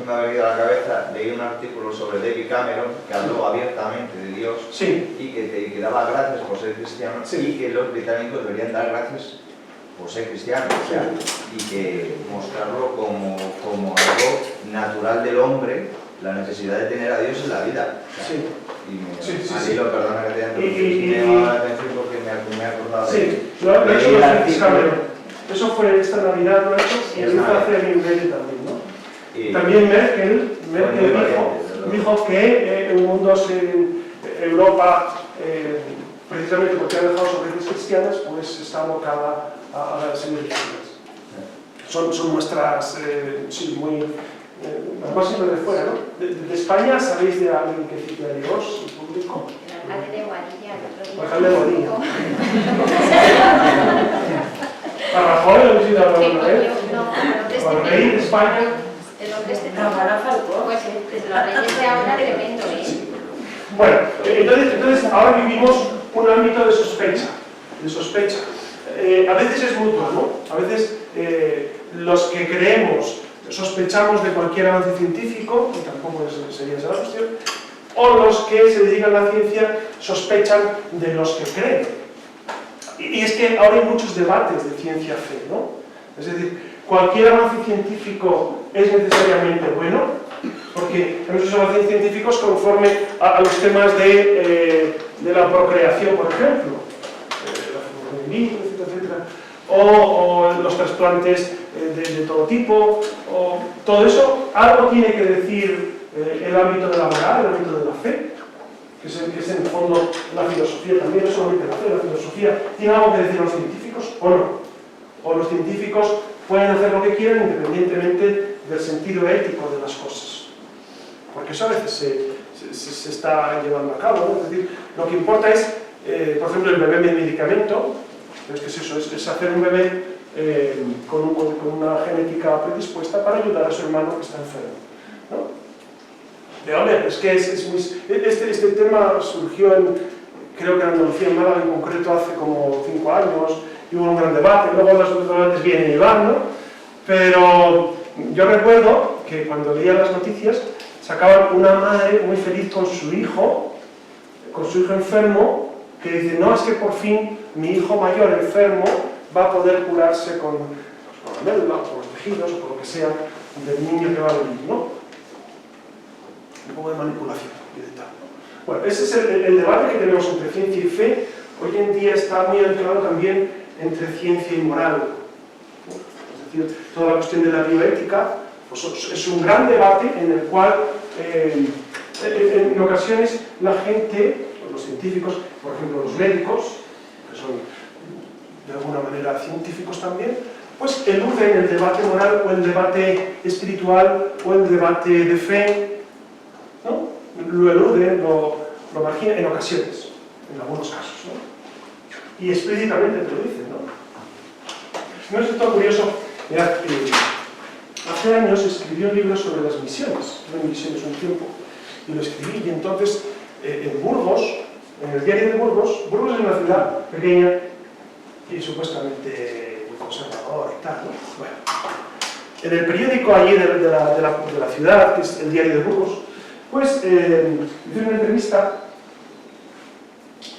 Speaker 4: me ha venido a la cabeza, leí un artículo sobre David Cameron que habló abiertamente de Dios,
Speaker 1: sí,
Speaker 4: y que daba gracias por ser cristiano, sí, y que los británicos deberían dar gracias por ser cristianos, o sea, y que mostrarlo como algo natural del hombre, la necesidad de tener a Dios en la vida. O sea,
Speaker 1: sí.
Speaker 4: Y perdona que te haya interrumpido, me llama la atención porque me he acordado de
Speaker 1: sí, lo ha hecho Cameron. Eso fue esta Navidad, lo ha hecho, y el hizo hacer en inglés también, ¿no? También Merkel dijo que en mundos en Europa, precisamente porque ha dejado sus raíces cristianas, pues está abocada a las herejías. Son muestras, sí, muy... más siempre de fuera, ¿no? De España, ¿sabéis de alguien que cite a Dios en público?
Speaker 3: El alcalde de Guadilla, el otro día.
Speaker 1: Alcalde de Guadilla. ¿A Rajoy lo habéis ido a alguna vez?
Speaker 3: No,
Speaker 1: ¿Al rey de España?
Speaker 3: el hombre este pues los reyes de ahora tremendo, ¿eh?
Speaker 1: Bueno, entonces ahora vivimos un ámbito de sospecha. A veces es mutua, ¿no? A veces los que creemos sospechamos de cualquier avance científico, y tampoco sería esa la cuestión, o los que se dedican a la ciencia sospechan de los que creen. Y es que ahora hay muchos debates de ciencia-fe, ¿no? Es decir, cualquier avance científico es necesariamente bueno, porque hay muchos avances científicos conforme a los temas de la procreación, por ejemplo, la fecundación in vitro, etcétera, o los trasplantes de todo tipo, o todo eso, algo tiene que decir el ámbito de la moral, el ámbito de la fe, que es en el fondo la filosofía también, no solamente la fe, la filosofía. ¿Tiene algo que decir los científicos o no? O los científicos pueden hacer lo que quieran independientemente del sentido ético de las cosas. Porque eso a veces se está llevando a cabo, ¿no? Es decir, lo que importa es, por ejemplo, el bebé medicamento. ¿Qué es eso? Es hacer un bebé con una genética predispuesta para ayudar a su hermano que está enfermo, ¿no? De hombre, es que este tema surgió creo que en Andalucía, en Málaga en concreto, hace como 5 años, y hubo un gran debate, luego los debates vienen y van, ¿no? Pero yo recuerdo que cuando leía las noticias, sacaban una madre muy feliz con su hijo enfermo, que dice, no, es que por fin mi hijo mayor enfermo va a poder curarse con la médula, o con los tejidos, o con lo que sea, del niño que va a venir, ¿no? Un poco de manipulación y de tal. Bueno, ese es el debate que tenemos entre ciencia y fe. Hoy en día está muy anclado también entre ciencia y moral. Es decir, toda la cuestión de la bioética pues es un gran debate en el cual en ocasiones la gente, los científicos, por ejemplo los médicos, que son de alguna manera científicos también, pues eluden el debate moral o el debate espiritual o el debate de fe, ¿no? Lo eluden, lo marginan en ocasiones, en algunos casos, ¿no? Y explícitamente te lo dicen, ¿no? ¿No es esto curioso? Mirad, hace años escribí un libro sobre las misiones, tuve misiones un tiempo, y lo escribí, y entonces en Burgos, en el diario de Burgos es una ciudad pequeña y supuestamente muy conservadora y tal, ¿no? Bueno, en el periódico allí de la ciudad, que es el diario de Burgos, pues hice una entrevista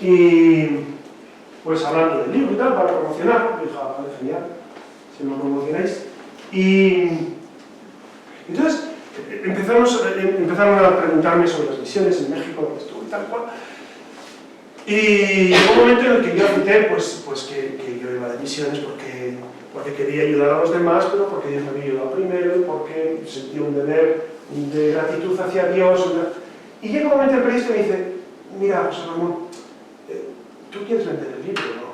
Speaker 1: y pues hablando del libro y tal, para promocionar, dije, vale, genial, si lo promocionáis. Y entonces empezaron a preguntarme sobre las misiones en México, donde estuve y tal cual. Y llegó un momento en el que yo acepté pues que yo iba de misiones porque quería ayudar a los demás, pero porque Dios me había ayudado primero y porque sentía un deber de gratitud hacia Dios. Y llega un momento en el periodista y me dice, mira, José Ramón, ¿tú quieres vender el libro o no?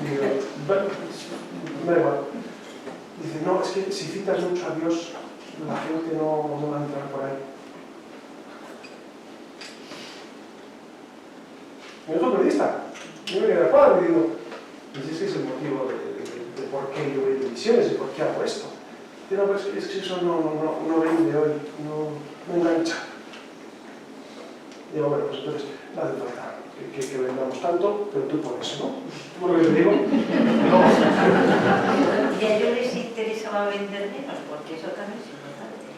Speaker 1: Digo, me da igual. Dice, no, es que si citas mucho a Dios, la gente no va a entrar por ahí. Me dijo el periodista, yo me quedé a cuadro y digo, pues ese es el motivo de por qué yo voy de misiones y por qué hago esto. Pero pues, es que eso no vende hoy, no engancha. Digo, bueno, pues entonces no hace falta que vendamos tanto, pero tú por eso, ¿no? ¿Tú por lo que te digo? No.
Speaker 5: ¿Y a ellos les interesaba vender menos? Porque eso también es importante.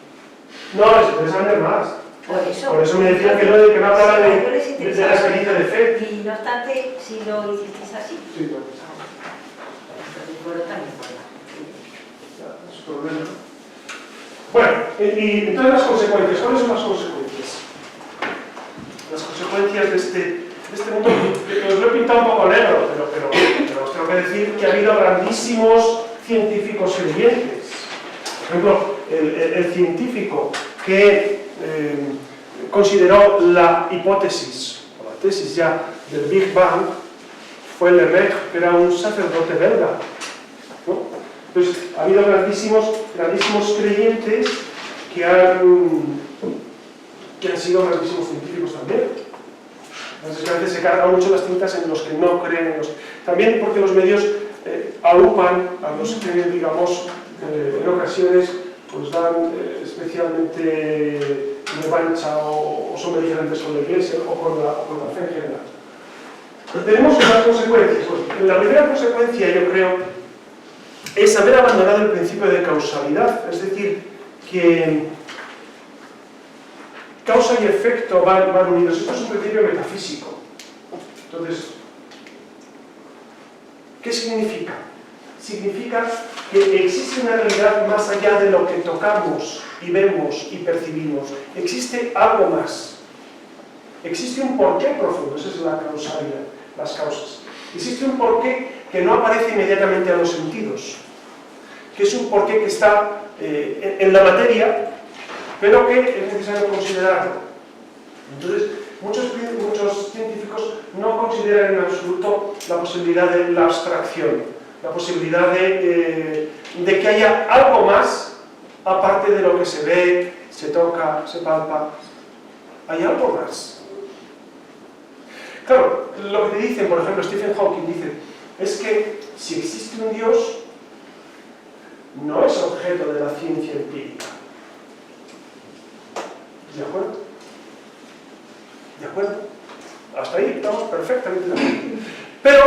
Speaker 1: No, les interesa vender más.
Speaker 5: Por eso
Speaker 1: me decían que no hablaba de la experiencia de fe.
Speaker 5: Y no obstante, si lo hicisteis así.
Speaker 1: Sí, claro.
Speaker 5: Entonces, bueno, también fuera.
Speaker 1: Es su problema. Bueno, y entonces las consecuencias. ¿Cuáles son las consecuencias? Las consecuencias de este mundo, que os lo he pintado un poco negro, pero os tengo que decir que ha habido grandísimos científicos creyentes. Por ejemplo, el científico que consideró la hipótesis, o la tesis ya, del Big Bang, fue Lemaitre, que era un sacerdote belga, ¿no? Entonces, ha habido grandísimos creyentes que han sido grandísimos científicos también. Entonces, a veces se cargan mucho las tintas en los que no creen. También porque los medios aupan a los que, digamos, en ocasiones pues dan especialmente revancha o son beligerantes con la Iglesia o con la fe en general. Tenemos unas consecuencias. Bueno, la primera consecuencia, yo creo, es haber abandonado el principio de causalidad, es decir, que causa y efecto van unidos. Esto es un principio metafísico. Entonces, ¿qué significa? Significa que existe una realidad más allá de lo que tocamos y vemos y percibimos. Existe algo más. Existe un porqué profundo, esa es la causalidad, las causas. Existe un porqué que no aparece inmediatamente a los sentidos, que es un porqué que está en la materia, pero que es necesario considerarlo. Entonces, muchos científicos no consideran en absoluto la posibilidad de la abstracción, la posibilidad de que haya algo más aparte de lo que se ve, se toca, se palpa. Hay algo más. Claro, lo que te dicen, por ejemplo, Stephen Hawking dice, es que si existe un Dios, no es objeto de la ciencia empírica. ¿De acuerdo? ¿De acuerdo? Hasta ahí estamos perfectamente de acuerdo. Pero,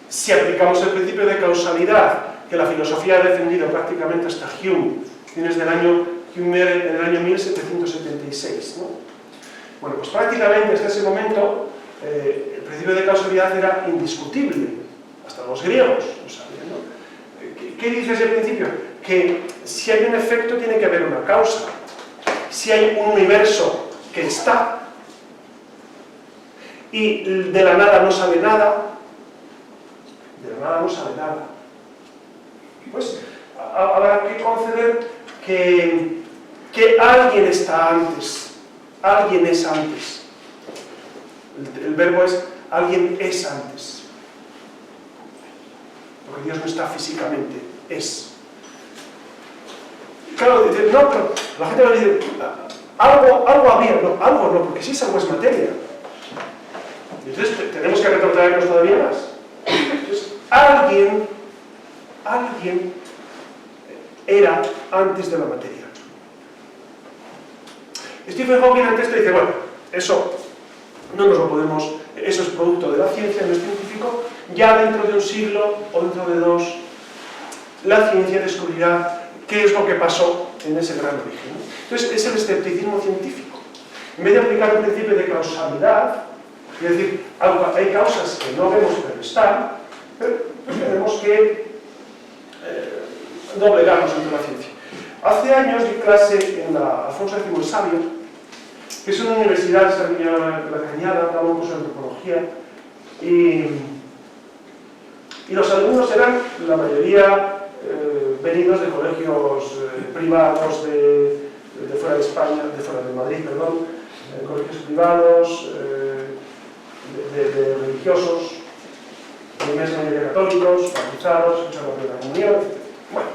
Speaker 1: si aplicamos el principio de causalidad, que la filosofía ha defendido prácticamente hasta Hume, tienes del año Hume en el año 1776, ¿no? Bueno, pues prácticamente hasta ese momento el principio de causalidad era indiscutible, hasta los griegos lo sabían, ¿no? ¿Qué dice ese principio? Que si hay un efecto tiene que haber una causa. Si hay un universo que está y de la nada no sale nada, pues habrá que conceder que alguien está antes, alguien es antes. El verbo es alguien es antes, porque Dios no está físicamente, es. Claro, dice, no, pero la gente va a decir, algo habría, no, algo no, porque si es algo es materia. Entonces tenemos que retrotraernos todavía más. Entonces, alguien era antes de la materia. Stephen Hawking antes te dice, bueno, eso no nos lo podemos, eso es producto de la ciencia, no es científico, ya dentro de un siglo o dentro de dos, la ciencia descubrirá qué es lo que pasó en ese gran origen. Entonces, es el escepticismo científico. En vez de aplicar un principio de causalidad, es decir, hay causas que no vemos pero están, pero pues tenemos que doblegarnos ante la ciencia. Hace años di clase en la Alfonso X el Sabio, que es una universidad, está en La Cañada, daba un curso de antropología, y los alumnos eran, la mayoría, venidos de colegios privados de fuera de España, de fuera de Madrid, perdón, colegios privados, de religiosos, la inmensa mayoría católicos, bautizados, escuchando la primera comunión, etc. Bueno,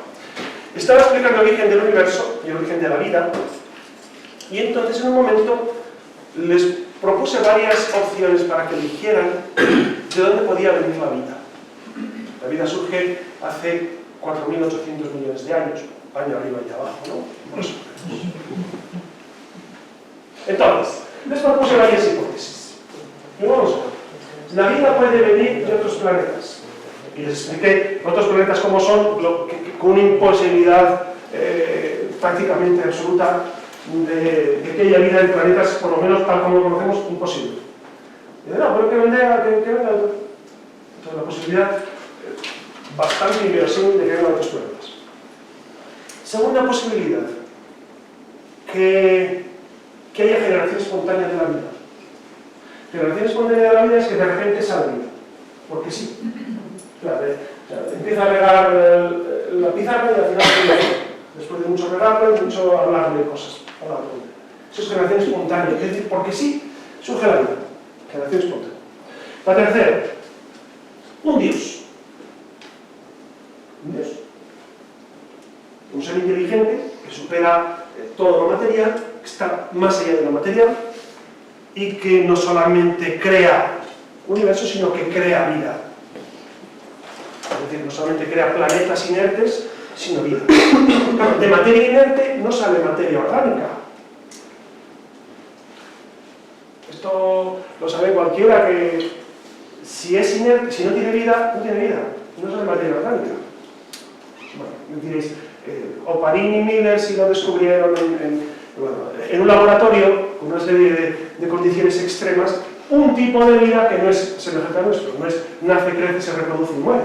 Speaker 1: estaba explicando el origen del universo y el origen de la vida, y entonces en un momento les propuse varias opciones para que eligieran de dónde podía venir la vida. La vida surge hace 4.800 millones de años, año arriba y abajo, ¿no? Más o menos. Entonces, les propuse varias hipótesis. Y vamos a ver. La vida puede venir de otros planetas. Y les expliqué otros planetas como son, con una imposibilidad prácticamente absoluta de que haya vida en planetas, por lo menos tal como lo conocemos, imposible. Y no, pero que venga otro. Entonces la posibilidad bastante inverosímil de que vengan otros planetas. Segunda posibilidad, que haya generación espontánea de la vida. Generación espontánea de la vida es que de repente sale vida, porque sí. Claro, empieza a regar la pizarra y al final, después de mucho regarlo y mucho hablar de cosas. Eso es generación espontánea, es decir, porque sí, surge la vida. Generación espontánea. La tercera, un Dios. Un Dios. Un ser inteligente que supera todo lo material, que está más allá de lo material y que no solamente crea universo, sino que crea vida. Es decir, no solamente crea planetas inertes, sino vida. De materia inerte no sale materia orgánica. Esto lo sabe cualquiera, que si es inerte, si no tiene vida, no tiene vida. No sale materia orgánica. Bueno, diréis, Oparin y Miller sí lo descubrieron en un laboratorio con una serie de condiciones extremas, un tipo de vida que no es semejante a nuestro, no es nace, crece, se reproduce y muere.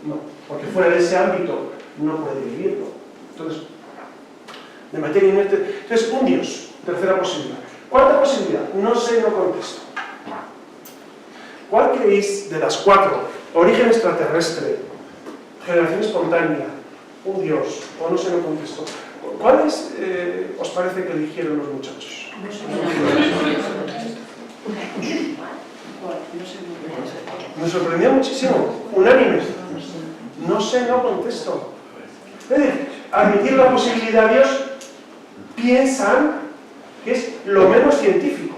Speaker 1: No, porque fuera de ese ámbito no puede vivirlo. Entonces, de materia inerte. Entonces, un Dios, tercera posibilidad. Cuarta posibilidad, no sé, no contesto. ¿Cuál creéis de las cuatro? Origen extraterrestre, generación espontánea, un Dios, o no sé, no contesto. ¿Cuáles os parece que eligieron los muchachos? Me sorprendió muchísimo, unánimes. No sé, no contesto. Es decir, admitir la posibilidad de Dios, piensan que es lo menos científico.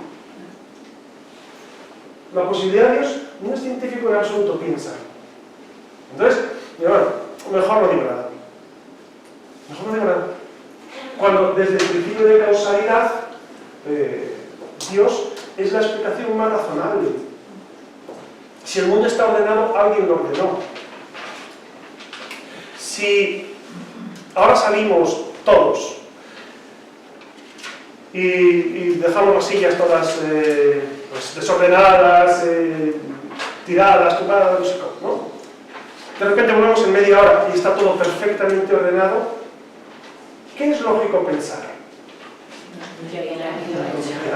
Speaker 1: La posibilidad de Dios no es científico en absoluto, piensan. Entonces, bueno, mejor no digo nada. Mejor no digo nada. Cuando desde el principio de causalidad, Dios es la explicación más razonable. Si el mundo está ordenado, alguien lo ordenó. Si ahora salimos todos y dejamos las sillas todas pues desordenadas, tiradas, tumbadas, no sé cómo, ¿no? De repente volvemos en media hora y está todo perfectamente ordenado, ¿qué es lógico pensar?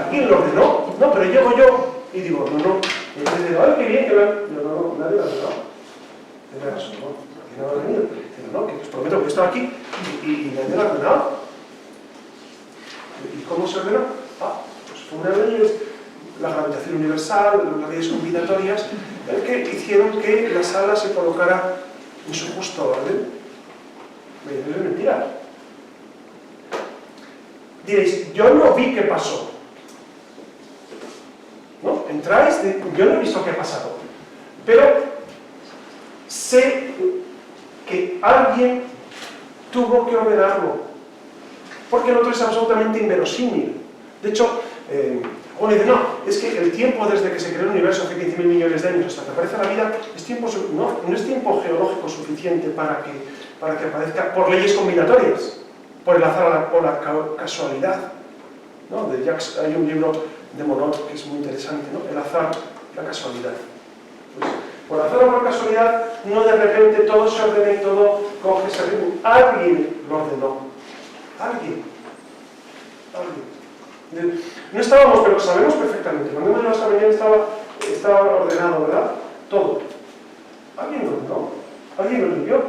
Speaker 1: ¿Quién lo ordenó? No, pero llego yo y digo, no. Y entonces digo, ¡ay, qué bien que lo han... No, nadie lo ha ordenado. No ha venido. No, que os prometo que estaba aquí y nadie lo ha ordenado. ¿Y cómo se ordenó? Pues fue una ley, la gravitación universal, las leyes combinatorias, que hicieron que la sala se colocara en su justo orden. Es mentira. Diréis, yo no vi qué pasó. ¿No? Entráis, yo no he visto qué ha pasado. Pero sé que alguien tuvo que ordenarlo. Porque el otro es absolutamente inverosímil. De hecho, uno dice, no, es que el tiempo desde que se creó el universo hace 15.000 millones de años hasta que aparece la vida, no es tiempo geológico suficiente para que aparezca por leyes combinatorias, por el azar o la casualidad. ¿No? Hay un libro de Monod que es muy interesante, ¿no? El azar, la casualidad. Pues, por azar o por casualidad, no de repente todo se ordena y todo coge ese ritmo. Alguien lo ordenó. Alguien. No estábamos, pero sabemos perfectamente. Cuando hemos llegado esta mañana estaba ordenado, ¿verdad? Todo. Alguien lo ordenó. Alguien lo limpió.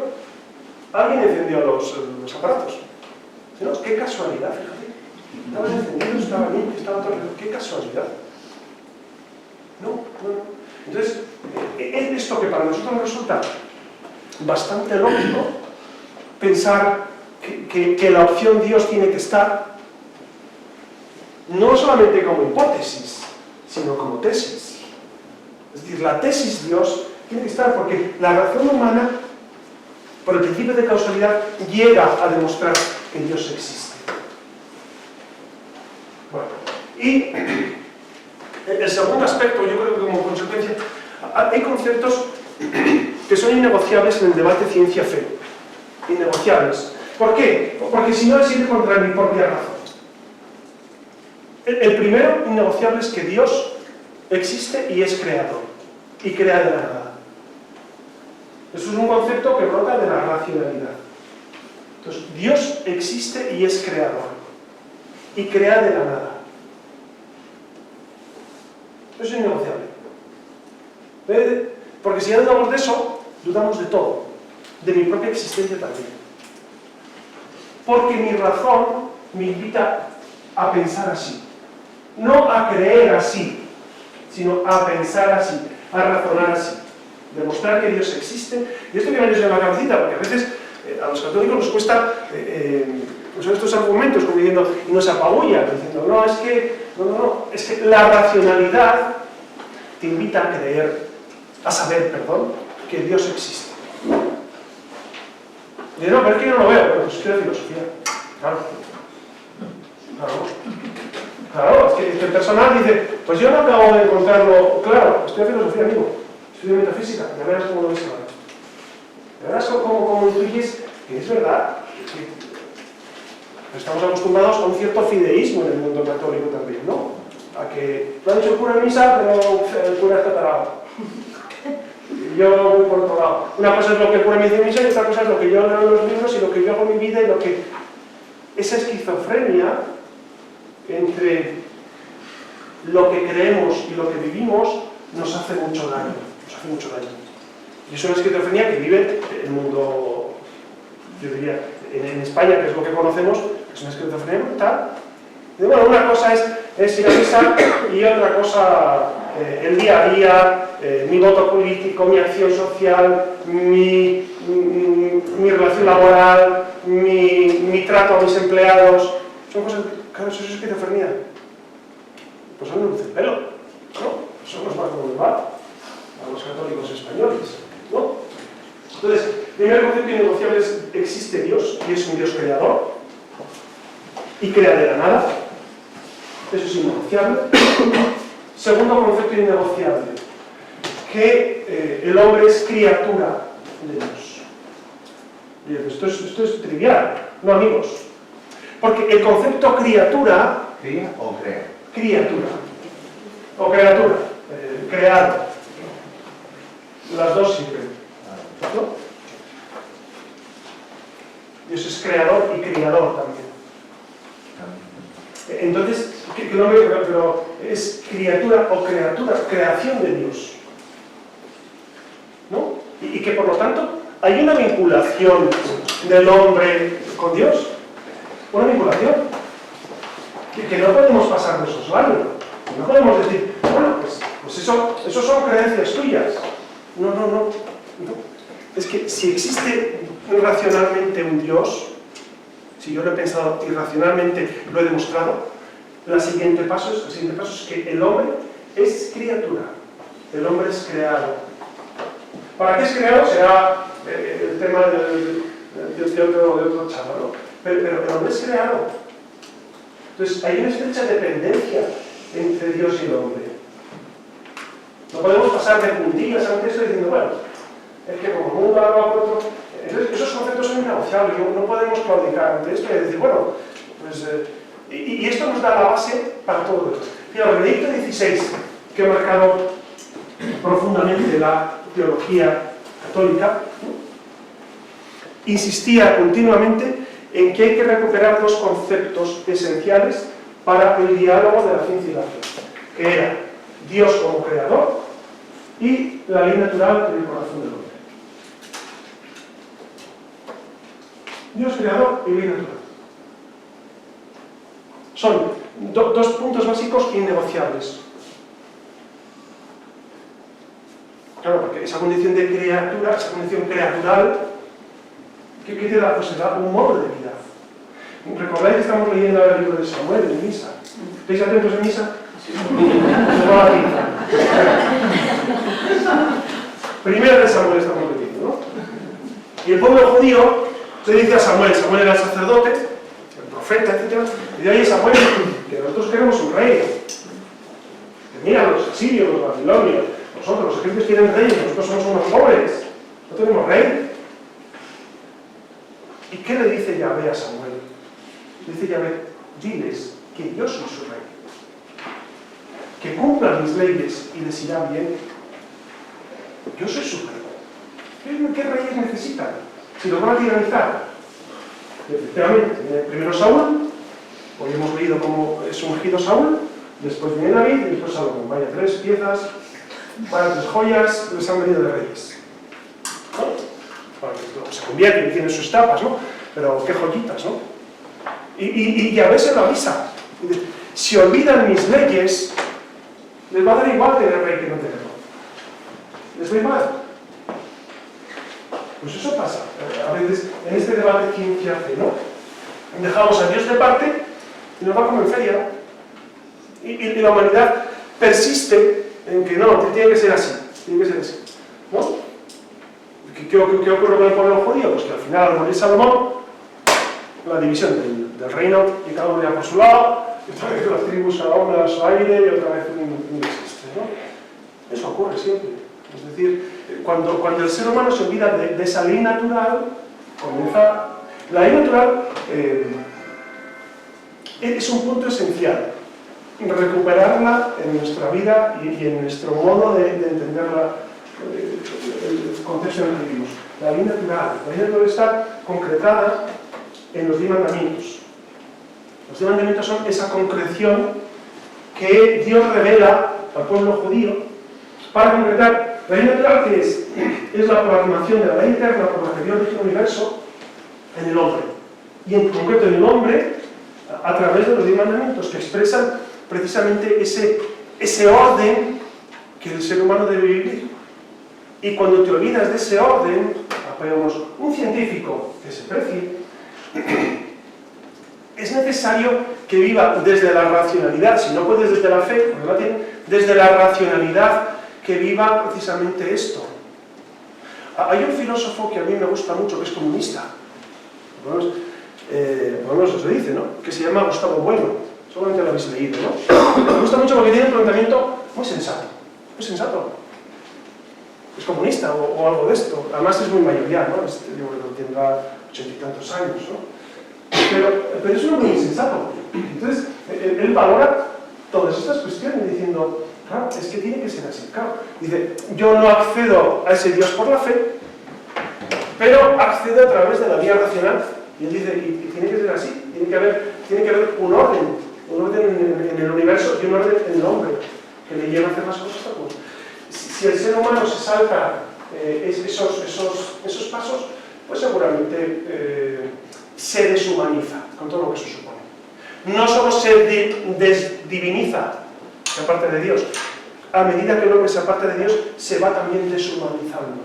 Speaker 1: Alguien encendió los aparatos. ¿Sí, no? Qué casualidad, fíjate. Estaban encendidos, estaba limpio, estaba todo. Qué casualidad. No. Entonces, es esto que para nosotros resulta bastante lógico, pensar que la opción Dios tiene que estar no solamente como hipótesis, sino como tesis. Es decir, la tesis Dios tiene que estar porque la razón humana, por el principio de causalidad, llega a demostrar que Dios existe. Bueno, y el segundo aspecto, yo creo que como consecuencia, hay conceptos que son innegociables en el debate ciencia-fe. Innegociables. ¿Por qué? Porque si no es ir contra mi propia razón. El primero, innegociable, es que Dios existe y es creador. Y crea de la nada. Eso es un concepto que brota de la racionalidad. Entonces, Dios existe y es creador. Y crea de la nada. Eso es innegociable. Porque si ya dudamos de eso, Dudamos de todo, de mi propia existencia también. Porque mi razón me invita a pensar así. No a creer así, sino a pensar así, a razonar así. Demostrar que Dios existe. Y esto que me en la cabecita, porque a veces a los católicos nos cuesta estos argumentos, como diciendo, y nos apabullan, diciendo, no, es que la racionalidad te invita a creer, a saber, perdón, que Dios existe. Y no, pero es que yo no lo veo. Bueno, pues estudia filosofía. Claro, es que el personal dice, pues yo no acabo de encontrarlo. Claro, estudia filosofía, amigo. Estudia metafísica, ya verás cómo lo ves ahora. Ya verás cómo intuyes que es verdad. Que estamos acostumbrados a un cierto fideísmo en el mundo católico también, ¿no? A que lo ha dicho el cura en misa, pero el cura está parado. Yo voy por otro lado. Una cosa es lo que el cura me dice en misa y otra cosa es lo que yo leo en los libros y lo que yo hago en mi vida y lo que... Esa esquizofrenia entre lo que creemos y lo que vivimos nos hace mucho daño. Y es una esquizofrenia que vive el mundo, yo diría, en España, que es lo que conocemos, es una esquizofrenia brutal. Y bueno, una cosa es ir a misa y otra cosa el día a día, mi voto político, mi acción social, mi relación laboral, mi trato a mis empleados. Son cosas, claro, eso es esquizofrenia. Pues son un pelo, ¿no? Eso nos va como nos va a los católicos españoles, ¿no? Entonces, primer concepto innegociable es: existe Dios y es un Dios creador y crea de la nada. Eso es innegociable. Segundo concepto innegociable, que el hombre es criatura de Dios. Bien, esto es trivial, no, amigos. Porque el concepto criatura...
Speaker 4: ¿Cría o crea?
Speaker 1: Criatura. O criatura. Creado. Las dos sirven, ¿no? Dios es creador y criador también. Entonces, que el hombre pero es criatura o creación de Dios, ¿no? Y que por lo tanto hay una vinculación del hombre con Dios, una vinculación que no podemos pasar de soslayo. No podemos decir, bueno, pues eso son creencias tuyas. No. Es que si existe racionalmente un Dios, si yo lo he pensado y racionalmente lo he demostrado, el siguiente paso es que el hombre es criatura, el hombre es creado. ¿Para qué es creado? Será el tema de otro charla, ¿no? Pero el hombre es creado. Entonces hay una estrecha dependencia entre Dios y el hombre. No podemos pasar de puntillas ante esto diciendo, bueno, es que como el mundo va por otro... Entonces esos conceptos son innegociables, no podemos claudicar ante esto y decir, bueno, pues... y esto nos da la base para todo esto. Fíjate, Benedicto XVI, que ha marcado profundamente la teología católica, insistía continuamente en que hay que recuperar dos conceptos esenciales para el diálogo de la ciencia y la fe, que era Dios como creador y la ley natural en el corazón del hombre. Dios creador y ley natural. Son dos puntos básicos innegociables. Claro, porque esa condición de criatura, esa condición creatural, ¿qué te da? Pues se da un modo de vida. ¿Recordáis que estamos leyendo ahora el libro de Samuel en misa? ¿Estáis atentos en misa? Se va la pinta. Primero de Samuel estamos leyendo, ¿no? Y el pueblo judío le dice a Samuel era el sacerdote, el profeta, etc. Y dice, oye Samuel, que nosotros queremos un rey. Que mira, los asirios, los babilonios, nosotros, los egipcios tienen reyes, nosotros somos unos pobres, no tenemos rey. ¿Y qué le dice Yahvé a Samuel? Le dice Yahvé, diles que yo soy su rey, que cumplan mis leyes y les irá bien. Yo soy su rey. ¿Qué reyes necesitan? Si los van a tiranizar. Efectivamente, primero Saúl, hoy hemos leído cómo es ungido Saúl, después viene David y después Salomón. Vaya, 3 piezas, vaya 3 joyas, les han venido de reyes. ¿no? Bueno, se convierte y tiene sus etapas, ¿no? Pero qué joyitas, ¿no? Y a veces lo avisa. Si olvidan mis leyes, les va a dar igual tener rey que no tenerlo. Les da igual. Pues eso pasa. A veces en este debate, ¿quién qué hace, no? Dejamos a Dios de parte y nos va como en feria. Y la humanidad persiste en que no, tiene que ser así. Tiene que ser así. ¿No? ¿Qué ocurre con el pueblo judío? Pues que al final, al morir Salomón, la división del reino, y cada uno ya por su lado, y otra vez las tribus a hombre a su aire, y otra vez un desastre, ¿no? Eso ocurre siempre. Es decir, cuando el ser humano se olvida de esa ley natural, comienza... La ley natural es un punto esencial. Recuperarla en nuestra vida y en nuestro modo de entender el contexto en el que vivimos. La ley natural está concretada en los 10 mandamientos. Los 10 mandamientos son esa concreción que Dios revela al pueblo judío para concretar la ley natural, que es la plasmación de la ley eterna por la que Dios rige el universo en el hombre. Y en concreto en el hombre a través de los 10 mandamientos que expresan precisamente ese orden que el ser humano debe vivir. Y cuando te olvidas de ese orden, apoyamos un científico que se precie, es necesario que viva desde la racionalidad, si no puedes desde la fe, porque la tiene, desde la racionalidad, que viva precisamente esto. Hay un filósofo que a mí me gusta mucho, que es comunista, por lo menos se dice, ¿no? Que se llama Gustavo Bueno, seguramente lo habéis leído, ¿no? Me gusta mucho porque tiene un planteamiento muy sensato, es comunista o algo de esto, además es muy mayor ya, ¿no? Yo creo que tendrá 80 y tantos años, ¿no? Pero es uno muy insensato. Entonces, él valora todas estas cuestiones diciendo, claro, es que tiene que ser así. Claro, dice, yo no accedo a ese Dios por la fe, pero accedo a través de la vía racional. Y él dice, y tiene que ser así, tiene que haber un orden en el universo y un orden en el hombre, que le lleva a hacer las cosas tal cual. Si el ser humano se salta esos pasos, pues seguramente se deshumaniza con todo lo que eso supone. No solo se desdiviniza, se aparta de Dios, a medida que el hombre se aparta de Dios, se va también deshumanizando.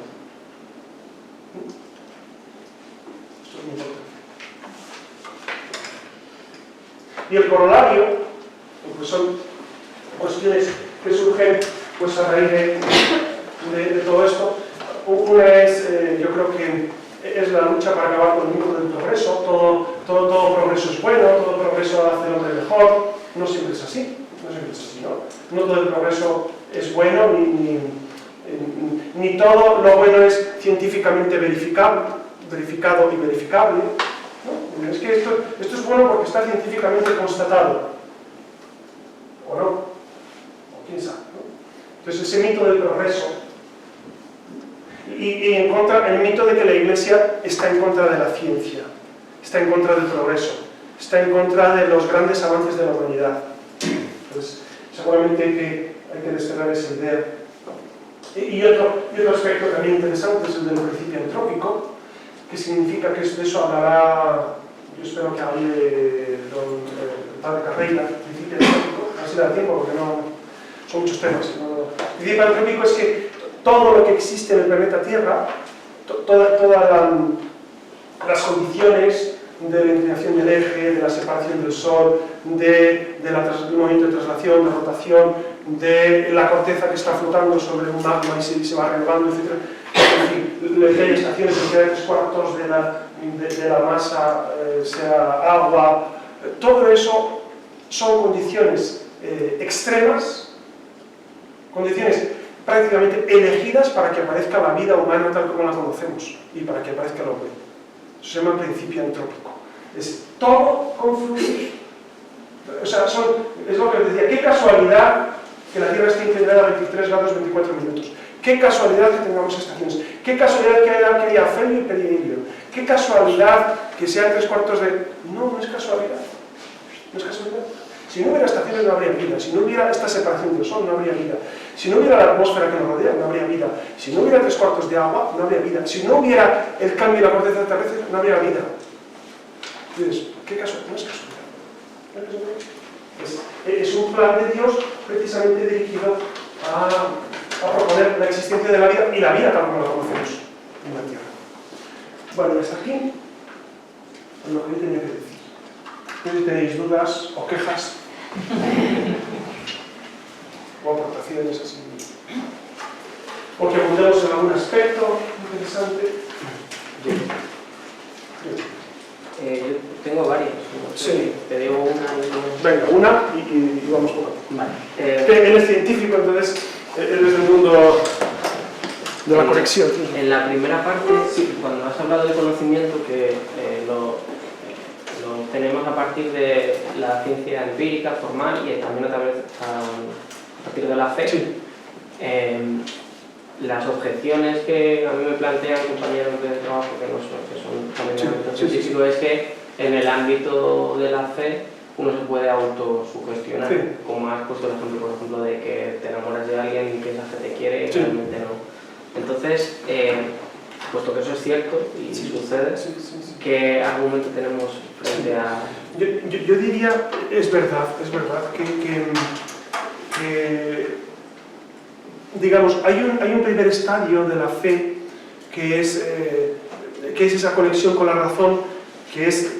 Speaker 1: Esto es muy importante. Y el corolario, pues son cuestiones que surgen pues a raíz de todo esto. Una es, yo creo que es la lucha para acabar con el mito del progreso. Todo progreso es bueno, todo progreso hace al hombre mejor. No siempre es así, ¿no? No todo el progreso es bueno, ni todo lo bueno es científicamente verificado y verificable, ¿no? Es que esto es bueno porque está científicamente constatado, o no, o quién sabe, ¿no? Entonces ese mito del progreso y en contra, el mito de que la Iglesia está en contra de la ciencia, está en contra del progreso, está en contra de los grandes avances de la humanidad. Entonces, seguramente hay que desterrar esa idea. Y otro aspecto también interesante es el del principio antrópico, que significa que de eso hablará, yo espero que hable el padre Carreira, el principio antrópico, a ver si da tiempo porque no son muchos temas. El principio antrópico es que todo lo que existe en el planeta Tierra, todas las condiciones de la inclinación del eje, de la separación del Sol, del movimiento de traslación, de rotación, de la corteza que está flotando sobre un magma y se va renovando, etc. En fin, que hay estaciones en que 3/4 de la masa sea agua. Todo eso son condiciones extremas, condiciones prácticamente elegidas para que aparezca la vida humana tal como la conocemos y para que aparezca el hombre. Eso se llama principio antrópico. Es todo confluir. O sea, es lo que les decía, qué casualidad que la Tierra esté inclinada a 23 grados 24 minutos. Qué casualidad que tengamos estaciones. Qué casualidad que haya afelio y perihelio. Qué casualidad que sean 3/4 de... No es casualidad. No es casualidad. Si no hubiera estaciones no habría vida. Si no hubiera esta separación del Sol no habría vida. Si no hubiera la atmósfera que nos rodea, no habría vida. Si no hubiera 3/4 de agua, no habría vida. Si no hubiera el cambio de la corteza terrestre, no habría vida. Entonces, ¿qué caso? No es casualidad. ¿No es casualidad? Es un plan de Dios precisamente dirigido a proponer la existencia de la vida y la vida tal como la conocemos en la Tierra. Bueno, y hasta aquí lo que yo tenía que decir. No sé si tenéis dudas o quejas o aportaciones así. O que apuntemos en algún aspecto interesante.
Speaker 6: Yo tengo varias.
Speaker 1: Sí.
Speaker 6: Te digo una y luego...
Speaker 1: Venga, una y vamos poco a poco.
Speaker 6: Vale.
Speaker 1: Él es científico, entonces él es del mundo de la conexión.
Speaker 6: En la primera parte, cuando has hablado de conocimiento, que lo tenemos a partir de la ciencia empírica, formal, y también otra vez a partir de la fe.
Speaker 1: Sí.
Speaker 6: Las objeciones que a mí me plantean compañeros de trabajo que son también en el ámbito científico es que en el ámbito de la fe uno se puede autosugestionar, como has puesto el ejemplo, por ejemplo, de que te enamoras de alguien y piensas que te quiere y realmente no. Entonces, puesto que eso es cierto y sucede, ¿qué argumento tenemos frente a...?
Speaker 1: Yo diría, es verdad que digamos, hay un primer estadio de la fe que es esa conexión con la razón, que es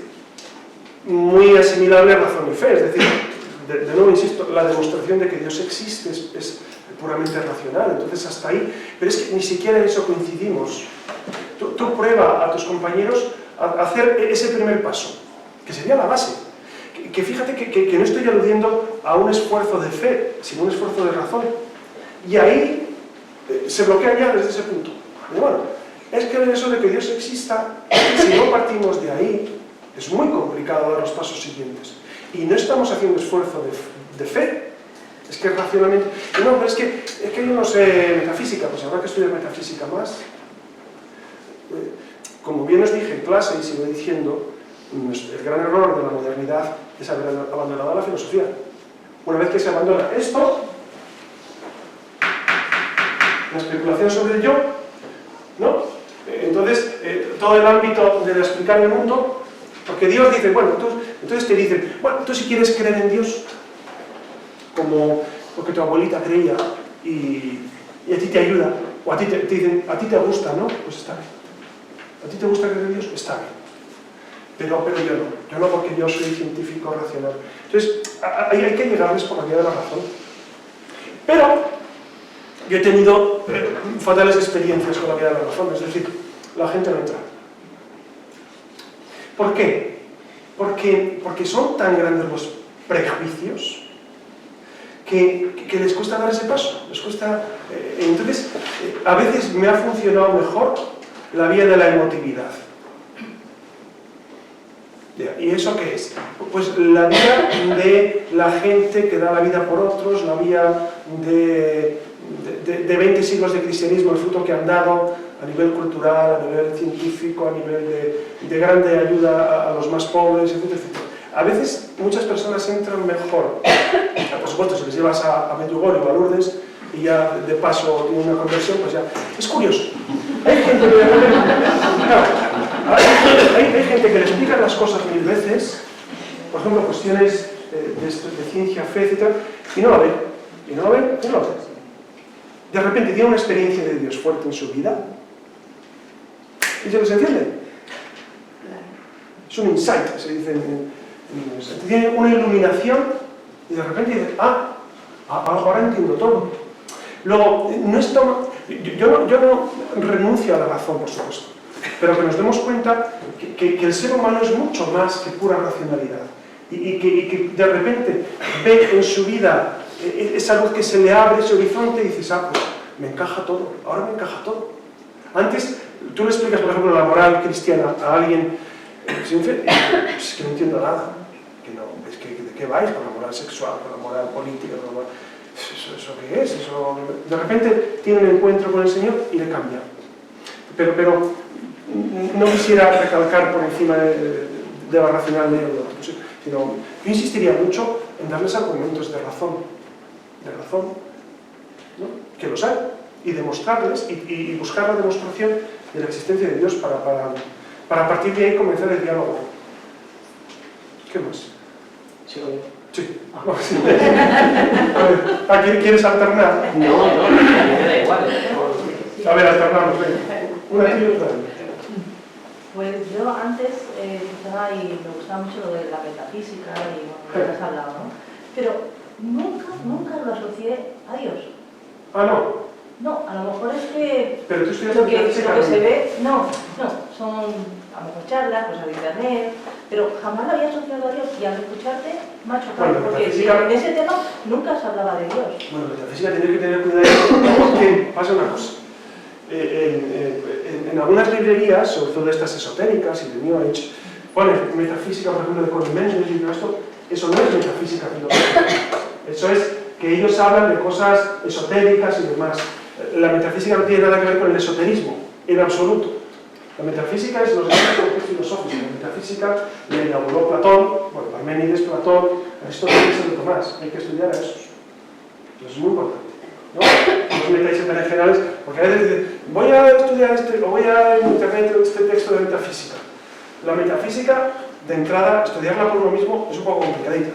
Speaker 1: muy asimilable a razón y fe. Es decir, de nuevo insisto, la demostración de que Dios existe es puramente racional. Entonces, hasta ahí. Pero es que ni siquiera en eso coincidimos. Tú prueba a tus compañeros a hacer ese primer paso, que sería la base. Que fíjate que no estoy aludiendo a un esfuerzo de fe, sino un esfuerzo de razón. Y ahí se bloquea ya desde ese punto. Y bueno, es que en eso de que Dios exista, si no partimos de ahí, es muy complicado dar los pasos siguientes. Y no estamos haciendo esfuerzo de fe. Es que racionalmente... No, pero es que yo no sé metafísica, pues habrá que estudiar metafísica más. Como bien os dije en clase y sigo diciendo, el gran error de la modernidad es haber abandonado la filosofía. Una vez que se abandona esto, la especulación sobre el yo, ¿no? Entonces, todo el ámbito de explicar el mundo, porque Dios dice, bueno, entonces te dicen, bueno, tú si quieres creer en Dios, como lo que tu abuelita creía, y a ti te ayuda, o a ti te dicen, a ti te gusta, ¿no? Pues está bien. ¿A ti te gusta creer en Dios? Está bien. Pero yo no porque yo soy científico racional. Entonces, hay que llegarles por la vía de la razón. Pero yo he tenido fatales experiencias con la vía de la razón, es decir, la gente no entra. ¿Por qué? Porque son tan grandes los prejuicios que les cuesta dar ese paso. Les cuesta, entonces, a veces me ha funcionado mejor la vía de la emotividad. ¿Y eso qué es? Pues la vía de la gente que da la vida por otros, la vía de 20 siglos de cristianismo, el fruto que han dado a nivel cultural, a nivel científico, a nivel de grande ayuda a los más pobres, etc. A veces muchas personas entran mejor, por supuesto, si les llevas a Medjugorje o a Lourdes y ya de paso tienen una conversión, pues ya... Es curioso. Hay gente que... Hay gente que le explica las cosas 1000 veces, por ejemplo, cuestiones de ciencia, fe, etc. Y no la ven. Y no la ven, y no la ven. De repente tiene una experiencia de Dios fuerte en su vida. ¿Y se les entiende? Es un insight, se dice en inglés. Tiene una iluminación y de repente dice, ahora entiendo todo. Luego, yo no renuncio a la razón, por supuesto, pero que nos demos cuenta que el ser humano es mucho más que pura racionalidad. Y que de repente ve en su vida esa luz que se le abre, ese horizonte, y dices, pues me encaja todo, ahora me encaja todo. Antes, tú le explicas, por ejemplo, la moral cristiana a alguien, es que no entiendo nada, es que ¿de qué vais? Con la moral sexual, con la moral política, con la moral... ¿Eso qué es? Eso... De repente tiene un encuentro con el Señor y le cambia. Pero no quisiera recalcar por encima de la racionalidad, sino yo insistiría mucho en darles argumentos de razón. ¿no? Que los hay, y demostrarles, y buscar la demostración de la existencia de Dios para a partir de ahí comenzar el diálogo. ¿Qué más?
Speaker 6: ¿Sigo yo?
Speaker 1: Sí. A ver, ¿quieres alternar?
Speaker 6: No, a mí me da igual.
Speaker 1: A ver, alternamos, venga. Una y otra.
Speaker 7: Pues yo antes escuchaba y me gustaba mucho lo de la metafísica y bueno, lo que has hablado, ¿no? Pero nunca lo asocié a Dios.
Speaker 1: Ah, no.
Speaker 7: No, a lo mejor es que
Speaker 1: Pero tú estudias
Speaker 7: lo que
Speaker 1: metafísica.
Speaker 7: se ve, no, son a lo mejor charlas, cosas de internet, pero jamás lo había asociado a Dios y al escucharte me ha chocado,
Speaker 1: Bueno,
Speaker 7: porque
Speaker 1: metafísica-
Speaker 7: en ese tema nunca se hablaba de Dios.
Speaker 1: Bueno, metafísica tiene que tener cuidado porque pasa una cosa. En algunas librerías, sobre todo estas esotéricas y de New Age, pone metafísica, por ejemplo, de Conimendres y todo esto. Eso no es metafísica filosófica. Eso es que ellos hablan de cosas esotéricas y demás. La metafísica no tiene nada que ver con el esoterismo, en absoluto. La metafísica es los estudios filosóficos. La metafísica la inauguró Platón, bueno, Parménides, Platón, Aristóteles y Santo Tomás. Hay que estudiar a esos. Eso es muy importante. ¿No? No os metáis en generales, porque a veces dicen, voy a estudiar o voy a en internet este texto de metafísica. La metafísica, de entrada, estudiarla por uno mismo es un poco complicadita.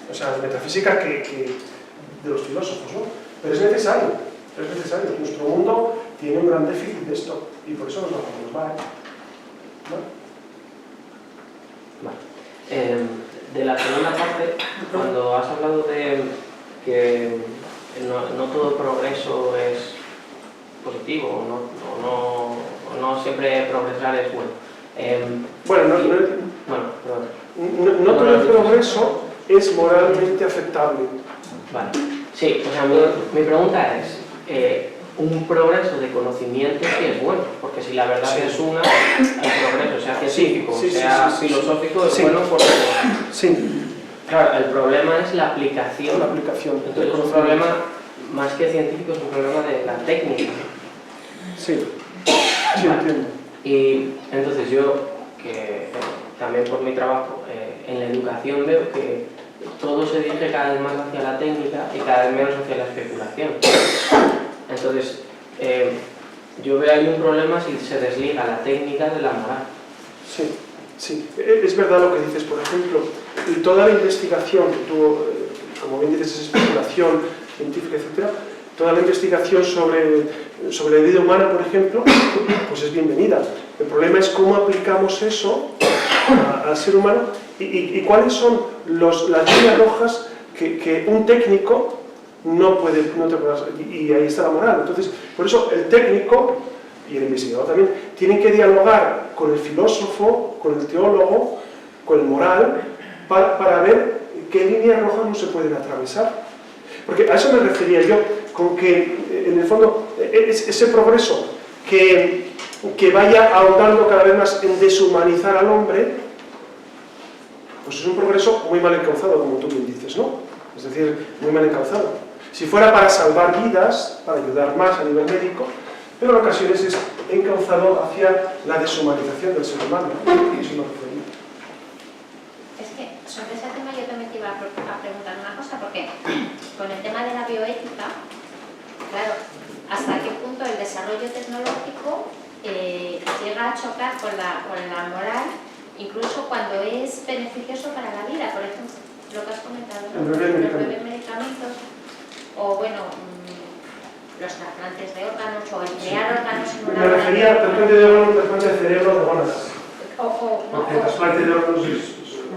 Speaker 1: O sea, la metafísica de los filósofos, ¿no? Pero es necesario, es necesario. Nuestro mundo tiene un gran déficit de esto, y por eso nos va,
Speaker 6: Vale. De la segunda parte, cuando has hablado de que no todo progreso es positivo, no siempre progresar es bueno.
Speaker 1: Bueno,
Speaker 6: Perdón.
Speaker 1: no todo el progreso es moralmente aceptable.
Speaker 6: Vale. Sí, o sea, mi pregunta es, un progreso de conocimiento sí es bueno, porque si la verdad
Speaker 1: Sí.
Speaker 6: es una, el progreso, sea científico,
Speaker 1: Sí,
Speaker 6: sea
Speaker 1: sí.
Speaker 6: filosófico, es
Speaker 1: Sí.
Speaker 6: bueno porque...
Speaker 1: Sí,
Speaker 6: Claro, el problema es la aplicación.
Speaker 1: la aplicación.
Speaker 6: Entonces es un problema, más que científico, es un problema de la técnica.
Speaker 1: Sí, sí,
Speaker 6: Vale.
Speaker 1: entiendo.
Speaker 6: Y entonces yo, que también por mi trabajo en la educación veo que todo se dirige cada vez más hacia la técnica y cada vez menos hacia la especulación. Entonces, yo veo ahí un problema si se desliga la técnica de la moral.
Speaker 1: Sí, sí. Es verdad lo que dices, por ejemplo, toda la investigación, como bien dices, es especulación científica, etc. Toda la investigación sobre la vida humana, por ejemplo, pues es bienvenida. El problema es cómo aplicamos eso al ser humano y cuáles son las líneas rojas que un técnico no te puede... Y ahí está la moral. Entonces, por eso el técnico y el investigador también tienen que dialogar con el filósofo, con el teólogo, con el moral, para ver qué líneas rojas no se pueden atravesar. Porque a eso me refería yo, con que en el fondo ese progreso que vaya ahondando cada vez más en deshumanizar al hombre, pues es un progreso muy mal encauzado, como tú bien dices, ¿no? Es decir, muy mal encauzado. Si fuera para salvar vidas, para ayudar más a nivel médico, pero en ocasiones es encauzado hacia la deshumanización del ser humano, ¿no? Eso me refería.
Speaker 3: Es que sobre ese tema yo también te iba a preguntar una cosa, porque con el tema de la bioética, claro, hasta qué punto el desarrollo tecnológico llega a chocar con la moral, incluso cuando es beneficioso para la vida, por ejemplo, lo que has comentado, ¿no? Los nuevos medicamentos, o bueno, los trasplantes de órganos, o el crear órganos en un
Speaker 1: Me refería al trasplante de órganos, trasplante de cerebro, de gónadas. El trasplante de órganos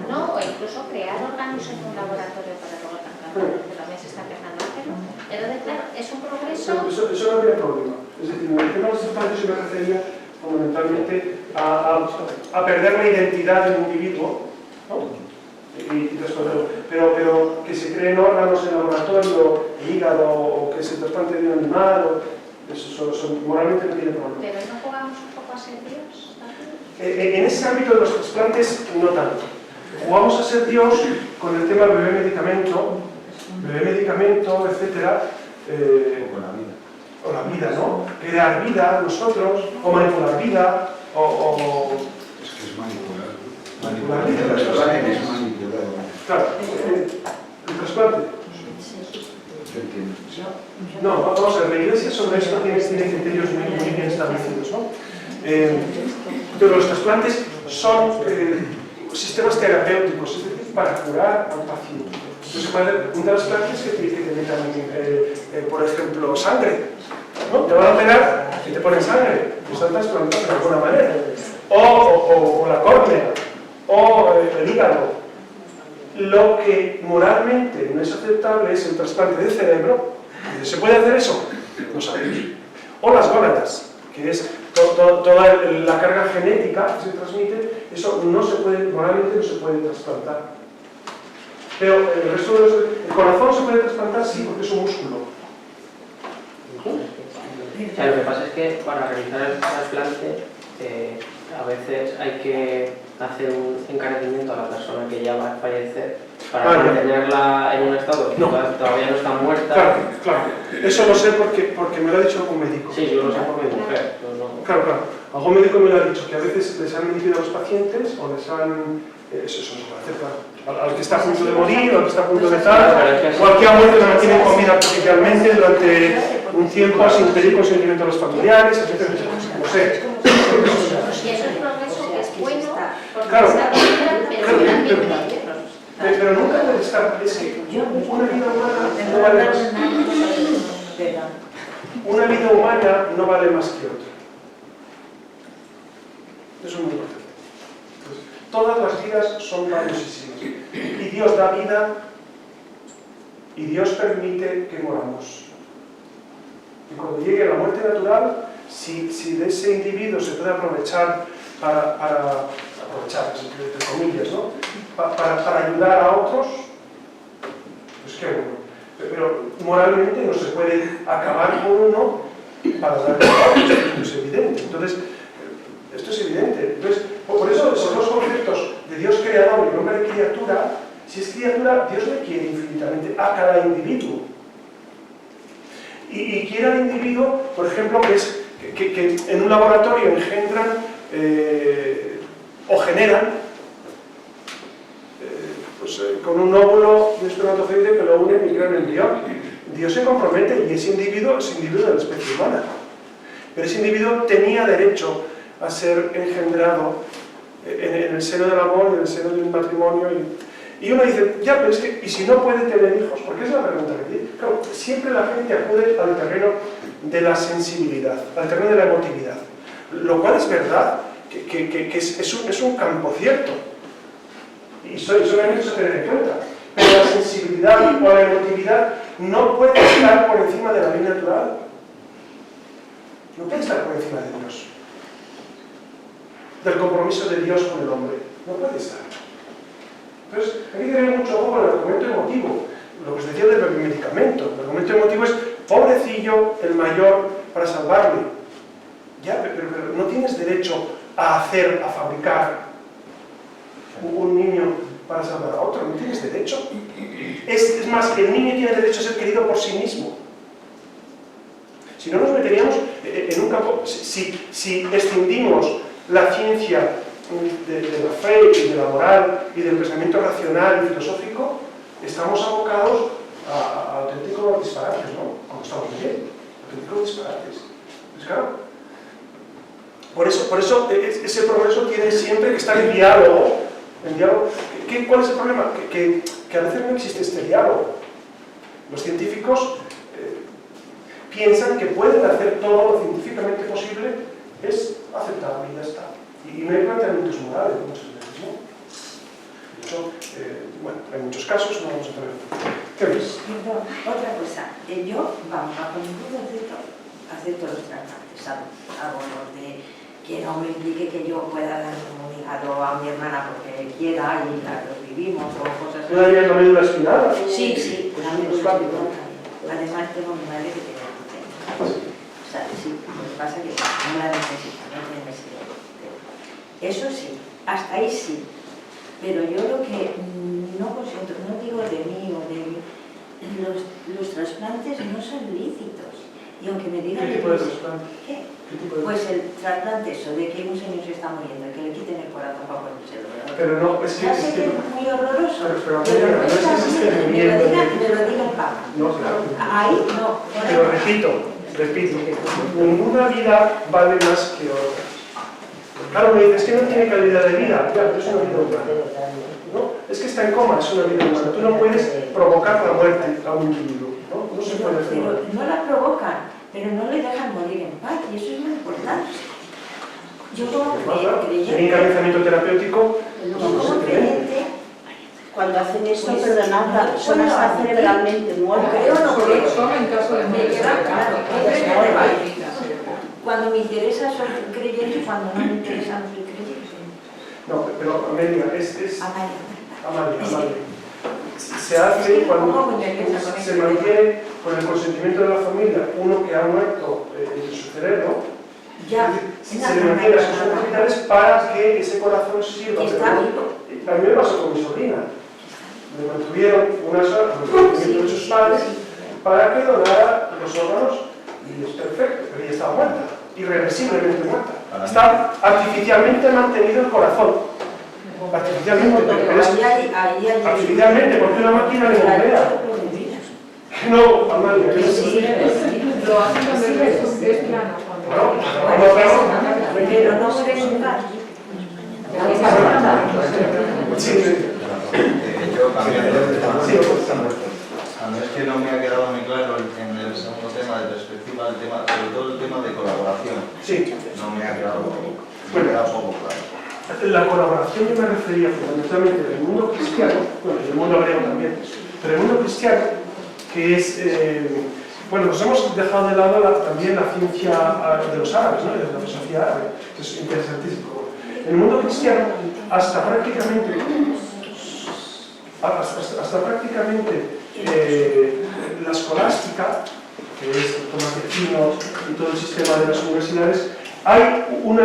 Speaker 3: No, o incluso crear órganos en un laboratorio para luego trasplantarlos, que también se está empezando a hacerlo. Entonces, claro, es un progreso...
Speaker 1: Eso no habría problema. Es decir, en el tema de los trasplantes yo me refería fundamentalmente a perder la identidad de un individuo, ¿no? Y trasplantarlo. Pero que se creen órganos en laboratorio, el hígado, o que se trasplante de un animal, eso moralmente no tiene problema.
Speaker 3: Pero no jugamos un poco a ser Dios también.
Speaker 1: En ese ámbito de los trasplantes, no tanto. Jugamos a ser Dios con el tema bebé medicamento, etcétera, o la vida, ¿no? Crear vida nosotros, o manipular vida,
Speaker 8: Es que es manipular.
Speaker 1: Manipular vida.
Speaker 8: Las cosas es manipular.
Speaker 1: Claro, el trasplante.
Speaker 8: Se entiende.
Speaker 1: No, vamos a ver, la Iglesia sobre esto tiene criterios muy bien establecidos, ¿no? Pero los trasplantes son sistemas terapéuticos, es decir, para curar al paciente. Entonces, un trasplante es que te metan, por ejemplo, sangre, ¿no? Te van a operar y te ponen sangre, te están trasplantando de alguna manera. O la córnea, o el hígado. Lo que moralmente no es aceptable es el trasplante de cerebro. ¿Se puede hacer eso? No sabemos. O las gónadas, que es toda la carga genética que se transmite, eso no se puede, moralmente no se puede trasplantar. Pero el resto de el corazón se puede trasplantar, sí, porque es un músculo.
Speaker 6: O sea, lo que pasa es que para realizar el trasplante a veces hay que hacer un encarecimiento a la persona que ya va a fallecer para mantenerla en un estado que todavía no está muerta.
Speaker 1: Claro. Eso lo sé porque me lo ha dicho algún médico.
Speaker 6: Sí, yo lo sé por mi mujer.
Speaker 1: Claro. Algún médico me lo ha dicho, que a veces les han mentido a los pacientes o les han... Eso no se puede hacer, claro. Al que está a punto de morir, al que está a punto de tal, cualquier muerte la mantienen con vida artificialmente durante un tiempo sin pedir consentimiento a los familiares, etc. No sé.
Speaker 3: Y eso es progreso que es bueno, porque
Speaker 1: Claro.
Speaker 3: está bien, pero realmente...
Speaker 1: Pero nunca puede estar, es que una vida humana no vale más. Una vida humana no vale más que otra. Eso es muy importante. Entonces, todas las vidas son valiosísimas. Y Dios da vida y Dios permite que moramos. Y cuando llegue la muerte natural, si de ese individuo se puede aprovechar para aprovechar, entre comillas, ¿no? Para ayudar a otros, pues qué bueno. Pero moralmente no se puede acabar con uno para darle a otros, esto es evidente. Entonces, esto es evidente. Entonces, por eso esos dos conceptos de Dios creador y hombre de criatura, si es criatura, Dios le quiere infinitamente a cada individuo. Y quiere al individuo, por ejemplo, que en un laboratorio engendran o generan con un óvulo de espermatozoide que lo une y crea un embrión. Dios se compromete y ese individuo es individuo de la especie humana. Pero ese individuo tenía derecho a ser engendrado en el seno del amor y en el seno del matrimonio. Y uno dice, ya, pero es que, ¿y si no puede tener hijos? Porque es la pregunta que tiene. Claro, siempre la gente acude al terreno de la sensibilidad, al terreno de la emotividad. Lo cual es verdad, que es un campo cierto. Y solamente eso tener en cuenta. Pero la sensibilidad o la emotividad no puede estar por encima de la ley natural. No puede estar por encima de Dios. Del compromiso de Dios con el hombre. No puede estar. Entonces, hay que tener mucho ojo con el argumento emotivo. Lo que os decía del medicamento. El argumento emotivo es, pobrecillo, el mayor, para salvarle. Ya, pero no tienes derecho a fabricar un niño para salvar a otro. No tienes derecho. Es más, el niño tiene derecho a ser querido por sí mismo. Si no nos meteríamos en un campo... Si escindimos la ciencia de la fe y de la moral y del pensamiento racional y filosófico, estamos abocados a auténticos disparates, ¿no? Como estamos viendo, auténticos disparates. Pues claro, por eso ese progreso tiene siempre que estar en diálogo. ¿Cuál es el problema? Que a veces no existe este diálogo. Los científicos piensan que pueden hacer todo lo científicamente posible, es aceptable y ya está. Y no hay planteamientos morales muchas veces, ¿no? De hecho, bueno, hay muchos casos, no vamos a tener. ¿Qué ves?
Speaker 5: Perdón, otra cosa. Yo, vamos, bajo ningún concepto, acepto los trasplantes, hago los de que no me implique que yo pueda dar como un hígado a mi hermana porque quiera y los vivimos o cosas así.
Speaker 1: ¿Tú darías la médula espinal?
Speaker 5: Sí, la médula espinal. Además tengo mi madre que tiene O sea, sí, lo que pasa es que no la necesito, no tiene necesidad. Eso sí, hasta ahí sí. Pero yo lo que no consiento, no digo de mí o de mí, los trasplantes no son lícitos. Y aunque me digan...
Speaker 1: ¿Qué tipo de trasplante?
Speaker 5: ¿Qué? Pues el trasplante eso de que un señor se está muriendo y que le quiten el corazón para ponérselo.
Speaker 1: Pero no, es que...
Speaker 5: Ya sé que es muy horroroso,
Speaker 1: Pero
Speaker 5: pero no
Speaker 1: no es
Speaker 5: está
Speaker 1: ese
Speaker 5: bien, me lo diga el Papa.
Speaker 1: No, claro.
Speaker 5: Ahí no.
Speaker 1: Pero repito, ninguna vida vale más que otra. Claro, me dices, es que no tiene calidad de vida. Ya, pero es una vida humana. ¿No? Es que está en coma, es una vida humana. Tú no puedes provocar la muerte a un individuo. No, no se puede hacer.
Speaker 5: Pero no la provocan, pero no le dejan morir en paz, y eso es muy importante. Yo como
Speaker 1: Sin
Speaker 5: creyente,
Speaker 1: encabezamiento terapéutico,
Speaker 9: Cuando hacen esto, perdonad, la persona está cerebralmente muerta.
Speaker 5: creo o no creo,
Speaker 10: Solo en caso de
Speaker 5: me
Speaker 10: muerte.
Speaker 5: lleva, claro, cuando me interesa soy creyente, cuando no me interesa no soy creyente.
Speaker 1: no, pero Amelia,
Speaker 5: Amalia.
Speaker 1: Amalia. Se hace cuando se mantiene con el consentimiento de la familia uno que ha muerto en su cerebro.
Speaker 5: Ya,
Speaker 1: Se le mantiene las cosas vitales para que ese corazón sirva.
Speaker 5: está vivo.
Speaker 1: También me pasó con mi sobrina. Me mantuvieron unas horas con el consentimiento de sus padres para que donara los órganos y es perfecto, pero ella estaba muerta, irreversiblemente muerta. Está artificialmente mantenido el corazón. Artificialmente, pero es artificialmente, porque una máquina le bombea. No, Amalia,
Speaker 10: Lo hacen cuando es plano.
Speaker 5: Pero no se desungar.
Speaker 4: Yo cambiando de tema.
Speaker 1: Sí,
Speaker 4: A mí es que no me ha quedado muy claro en el segundo tema de perspectiva, el tema, sobre todo el tema de colaboración.
Speaker 1: sí.
Speaker 4: No me ha quedado poco claro.
Speaker 1: La colaboración yo me refería fundamentalmente del mundo cristiano, bueno, y del mundo hebreo también, pero el mundo cristiano, que es, bueno, nos hemos dejado de lado también la ciencia de los árabes, ¿no? De la filosofía árabe, que es interesantísimo. El mundo cristiano, hasta prácticamente la escolástica, que es Tomás de Aquino y todo el sistema de las universidades, hay un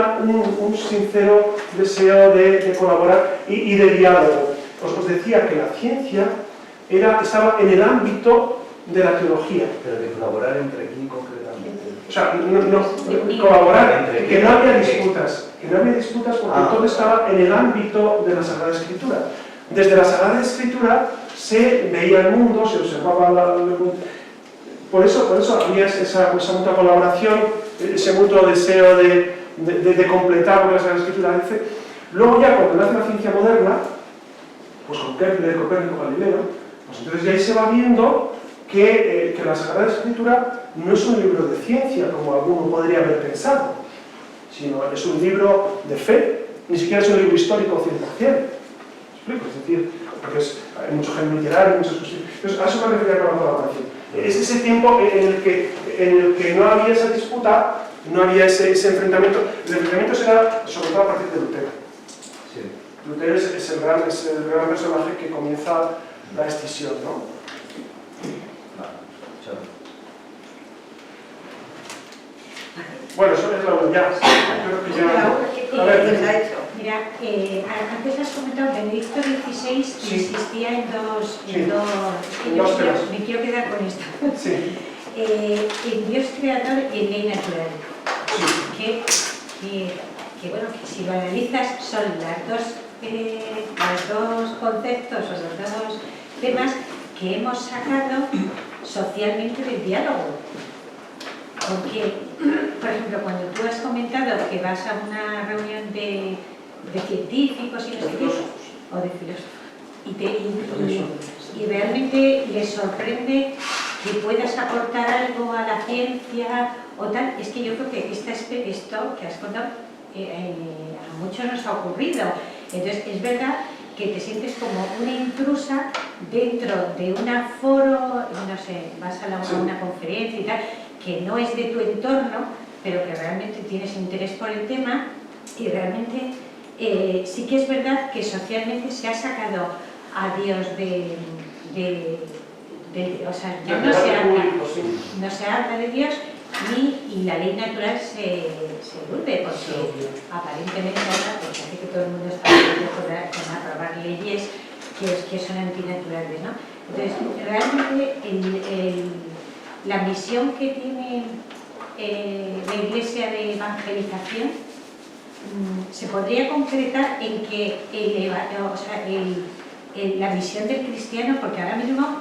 Speaker 1: sincero deseo de colaborar y de diálogo. Os decía que la ciencia estaba en el ámbito de la teología.
Speaker 4: Pero de colaborar entre quién concretamente.
Speaker 1: O sea, colaborar, que no había disputas, porque todo estaba en el ámbito de la Sagrada Escritura. Desde la Sagrada Escritura se veía el mundo, se observaba por eso había esa mutua colaboración, ese mutuo deseo de completar lo que la Sagrada Escritura dice. Luego ya cuando nace la ciencia moderna, pues con Kepler, Copérnico, Galileo, pues entonces ya ahí se va viendo que la Sagrada Escritura no es un libro de ciencia, como alguno podría haber pensado, sino es un libro de fe, ni siquiera es un libro histórico o 100%. ¿Me explico? Es decir, porque hay mucho género literario, muchas cuestiones. Entonces, a eso me refería con la colaboración. Es ese tiempo en el que no había esa disputa, no había ese enfrentamiento. El enfrentamiento se da sobre todo a partir de Lutero.
Speaker 4: Sí.
Speaker 1: Lutero es el gran personaje que comienza la escisión, ¿no? Bueno, eso es la uno, ya. Creo que ya... A ver,
Speaker 11: Mira, antes has comentado Benedicto XVI que insistía en dos... Me quiero quedar con esto.
Speaker 1: Sí.
Speaker 11: En Dios creador y en ley natural.
Speaker 1: Sí.
Speaker 11: Que bueno, que si lo analizas son los dos conceptos o los dos temas que hemos sacado socialmente del diálogo. Porque, por ejemplo, cuando tú has comentado que vas a una reunión de científicos y no sé qué, o de filósofos, y realmente les sorprende que puedas aportar algo a la ciencia o tal, es que yo creo que esto que has contado a muchos nos ha ocurrido. Entonces, es verdad que te sientes como una intrusa dentro de un aforo, no sé, vas a una conferencia y tal, que no es de tu entorno, pero que realmente tienes interés por el tema y realmente sí que es verdad que socialmente se ha sacado a Dios o sea, ya no se habla de Dios y la ley natural se vuelve, porque aparentemente ahora pues, hace que todo el mundo está con aprobar leyes que son antinaturales, ¿no? Entonces, realmente la misión que tiene la Iglesia de evangelización se podría concretar en que la visión del cristiano, porque ahora mismo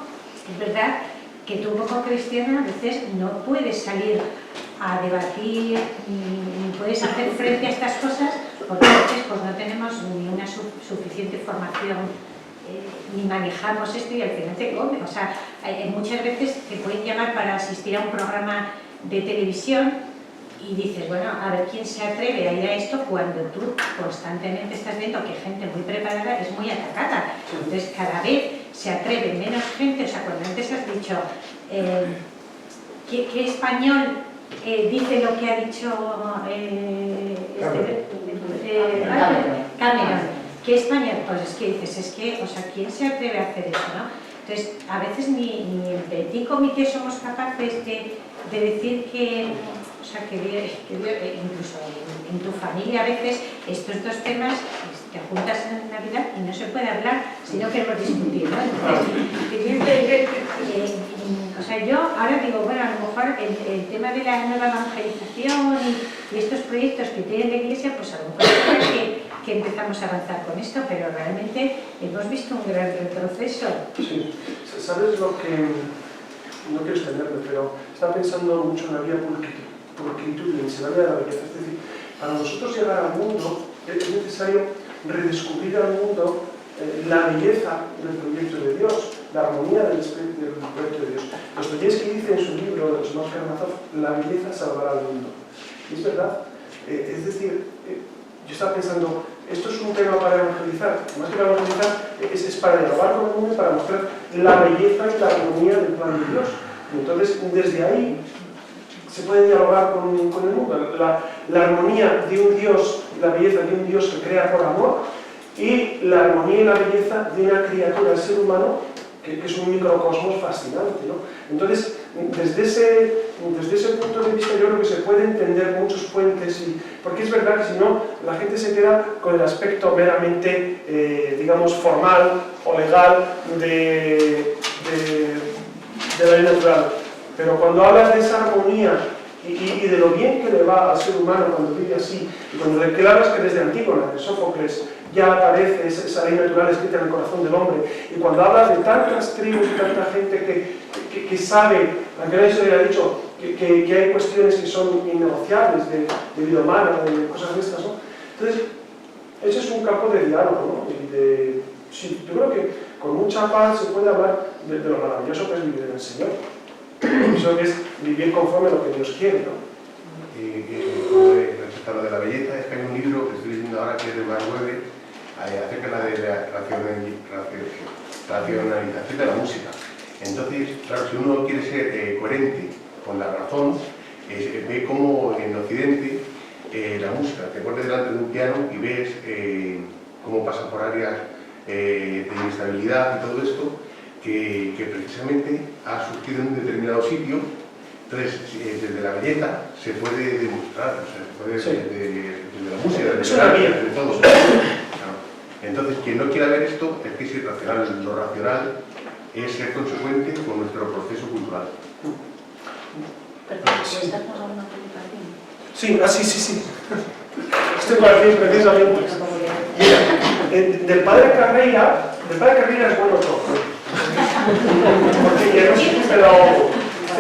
Speaker 11: es verdad que tú como cristiano a veces no puedes salir a debatir ni puedes hacer frente a estas cosas porque a veces pues, no tenemos ni una suficiente formación ni manejamos esto y al final te come. O sea, muchas veces te pueden llamar para asistir a un programa de televisión y dices, bueno, a ver quién se atreve a ir a esto cuando tú constantemente estás viendo que gente muy preparada es muy atacada. Entonces, cada vez se atreve menos gente. O sea, cuando antes has dicho ¿qué español dice lo que ha dicho Cameron? ¿Qué español? Pues es que dices, es que, o sea, ¿quién se atreve a hacer eso, no? Entonces, a veces ni el petit comité somos capaces de decir que, o sea, que incluso en tu familia a veces estos dos temas te juntas en Navidad y no se puede hablar si no queremos discutir, ¿no? Entonces, o sea, yo ahora digo, bueno, a lo mejor el tema de la nueva evangelización y estos proyectos que tiene la Iglesia, pues a lo mejor es que empezamos a avanzar con esto, pero realmente hemos visto un gran retroceso.
Speaker 1: Sí, ¿sabes lo que...? No quiero extenderme, pero estaba pensando mucho en la vía pulcritudines, en la vía de la belleza. Es decir, para nosotros llegar al mundo es necesario redescubrir al mundo la belleza del proyecto de Dios, la armonía del proyecto de Dios. Dostoyevski dice en su libro, Los Hermanos Karamazov, la belleza salvará al mundo. Y es verdad. Es decir, yo estaba pensando, esto es un tema para evangelizar, más que para evangelizar, es para dialogar con el mundo, para mostrar la belleza y la armonía del plan de Dios. Y entonces, desde ahí, se puede dialogar con el mundo. La armonía de un Dios, la belleza de un Dios que crea por amor, y la armonía y la belleza de una criatura, el ser humano, que es un microcosmos fascinante, ¿no? Entonces, desde ese punto de vista yo creo que se puede entender muchos puentes, porque es verdad que si no, la gente se queda con el aspecto meramente, digamos, formal o legal de la ley natural. Pero cuando hablas de esa armonía y de lo bien que le va al ser humano cuando vive así, y cuando le declaras que desde Antígona, de Sófocles, ya aparece esa ley natural escrita en el corazón del hombre, y cuando hablas de tantas tribus y tanta gente que sabe, aunque nadie se le haya dicho, que hay cuestiones que son innegociables de vida humana, de cosas de estas, ¿no? Entonces, ese es un campo de diálogo, ¿no? Sí, yo creo que con mucha paz se puede hablar de lo maravilloso que es vivir en el Señor. Eso es vivir conforme a lo que Dios quiere, ¿no?
Speaker 12: Respecto a lo de la belleza, es que hay un libro que estoy leyendo ahora que es de Mark Webber acerca de la racionalización de la música. Entonces, claro, si uno quiere ser coherente con la razón, ve cómo en Occidente la música, te pones delante de un piano y ves cómo pasa por áreas de inestabilidad y todo esto, que precisamente ha surgido en un determinado sitio. Entonces, desde la belleza se puede demostrar, o sea, se puede, desde la música, desde todo. Entonces, quien no quiera ver esto es que es irracional. Lo racional es ser consecuente con nuestro proceso cultural.
Speaker 7: Perdón, ¿puedes darnos alguna publicación?
Speaker 1: Sí, sí. Estoy por aquí precisamente. Mira, del padre Carreira es bueno todo. Porque ya no sé, pero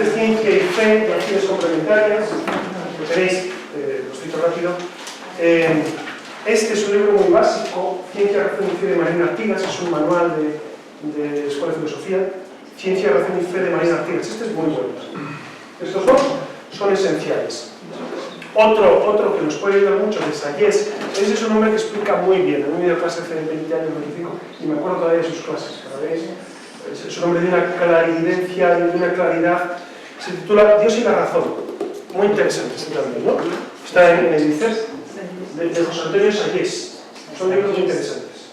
Speaker 1: es ciencia y fe, relaciones complementarias. Lo tenéis, lo cito rápido. Este es un libro muy básico, Ciencia, Razón y Fe de Marina Artigas, es un manual de Escuela de Filosofía. Ciencia, Razón y Fe de Marina Artigas, este es muy bueno. Estos dos son esenciales. Otro que nos puede ayudar mucho de Sayés, ese es un hombre que explica muy bien. A mí me dio clase hace 20 años, 25, y me acuerdo todavía de sus clases. Es un hombre de una clarividencia y de una claridad. Se titula Dios y la razón. Muy interesante este también, ¿no? Está en el ICER de José Antonio Sayés. Son libros muy interesantes.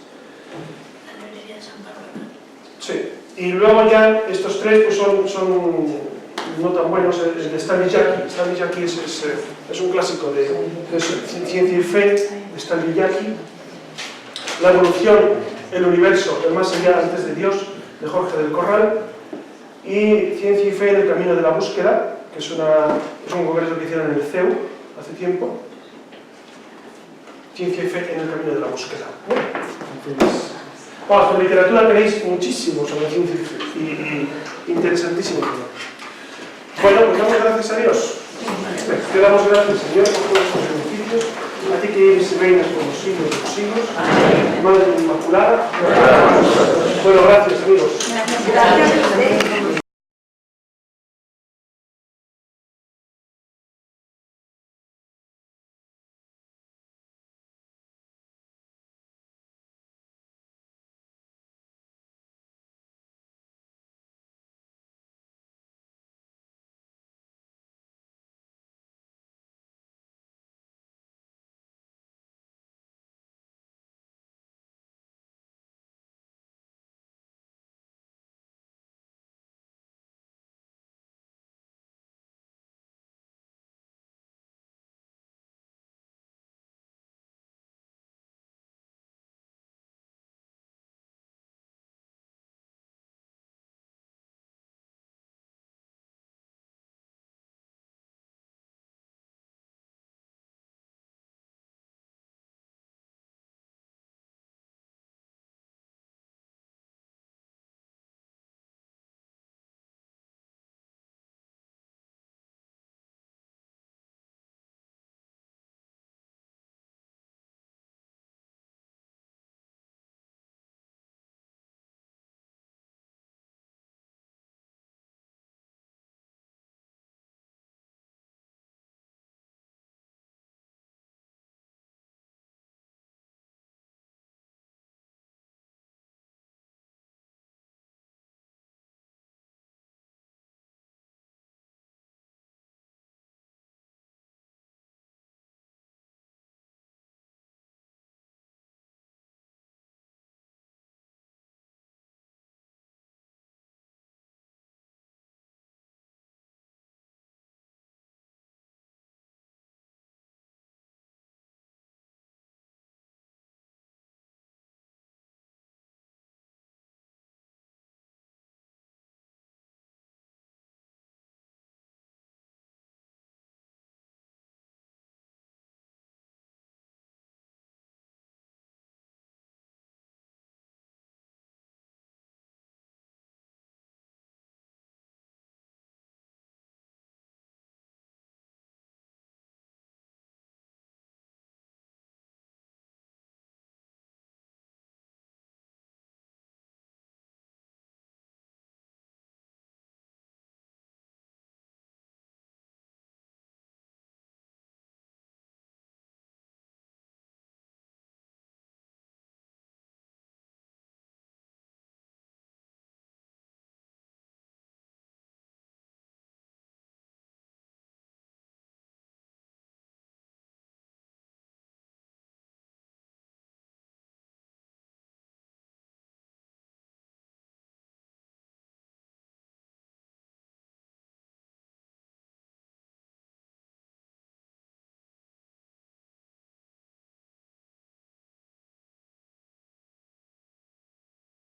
Speaker 1: Sí. Y luego ya estos tres pues son no tan buenos. El de Stanley Jackie. Stanley Jackie es un clásico de ciencia y fe de Stanley Jackie. La evolución, el universo, el más allá antes de Dios, de Jorge del Corral. Y Ciencia y Fe en el camino de la búsqueda, que es un congreso que hicieron en el CEU hace tiempo. Ciencia y fe en el camino de la búsqueda. Entonces, vamos, por literatura tenéis muchísimo sobre ciencia y fe, y interesantísimo. Bueno, pues damos gracias a Dios. Te damos gracias, Señor, por todos los beneficios. A ti que eres y reinas por los siglos de los siglos. Madre Inmaculada. Bueno, gracias, amigos.
Speaker 2: Gracias a usted.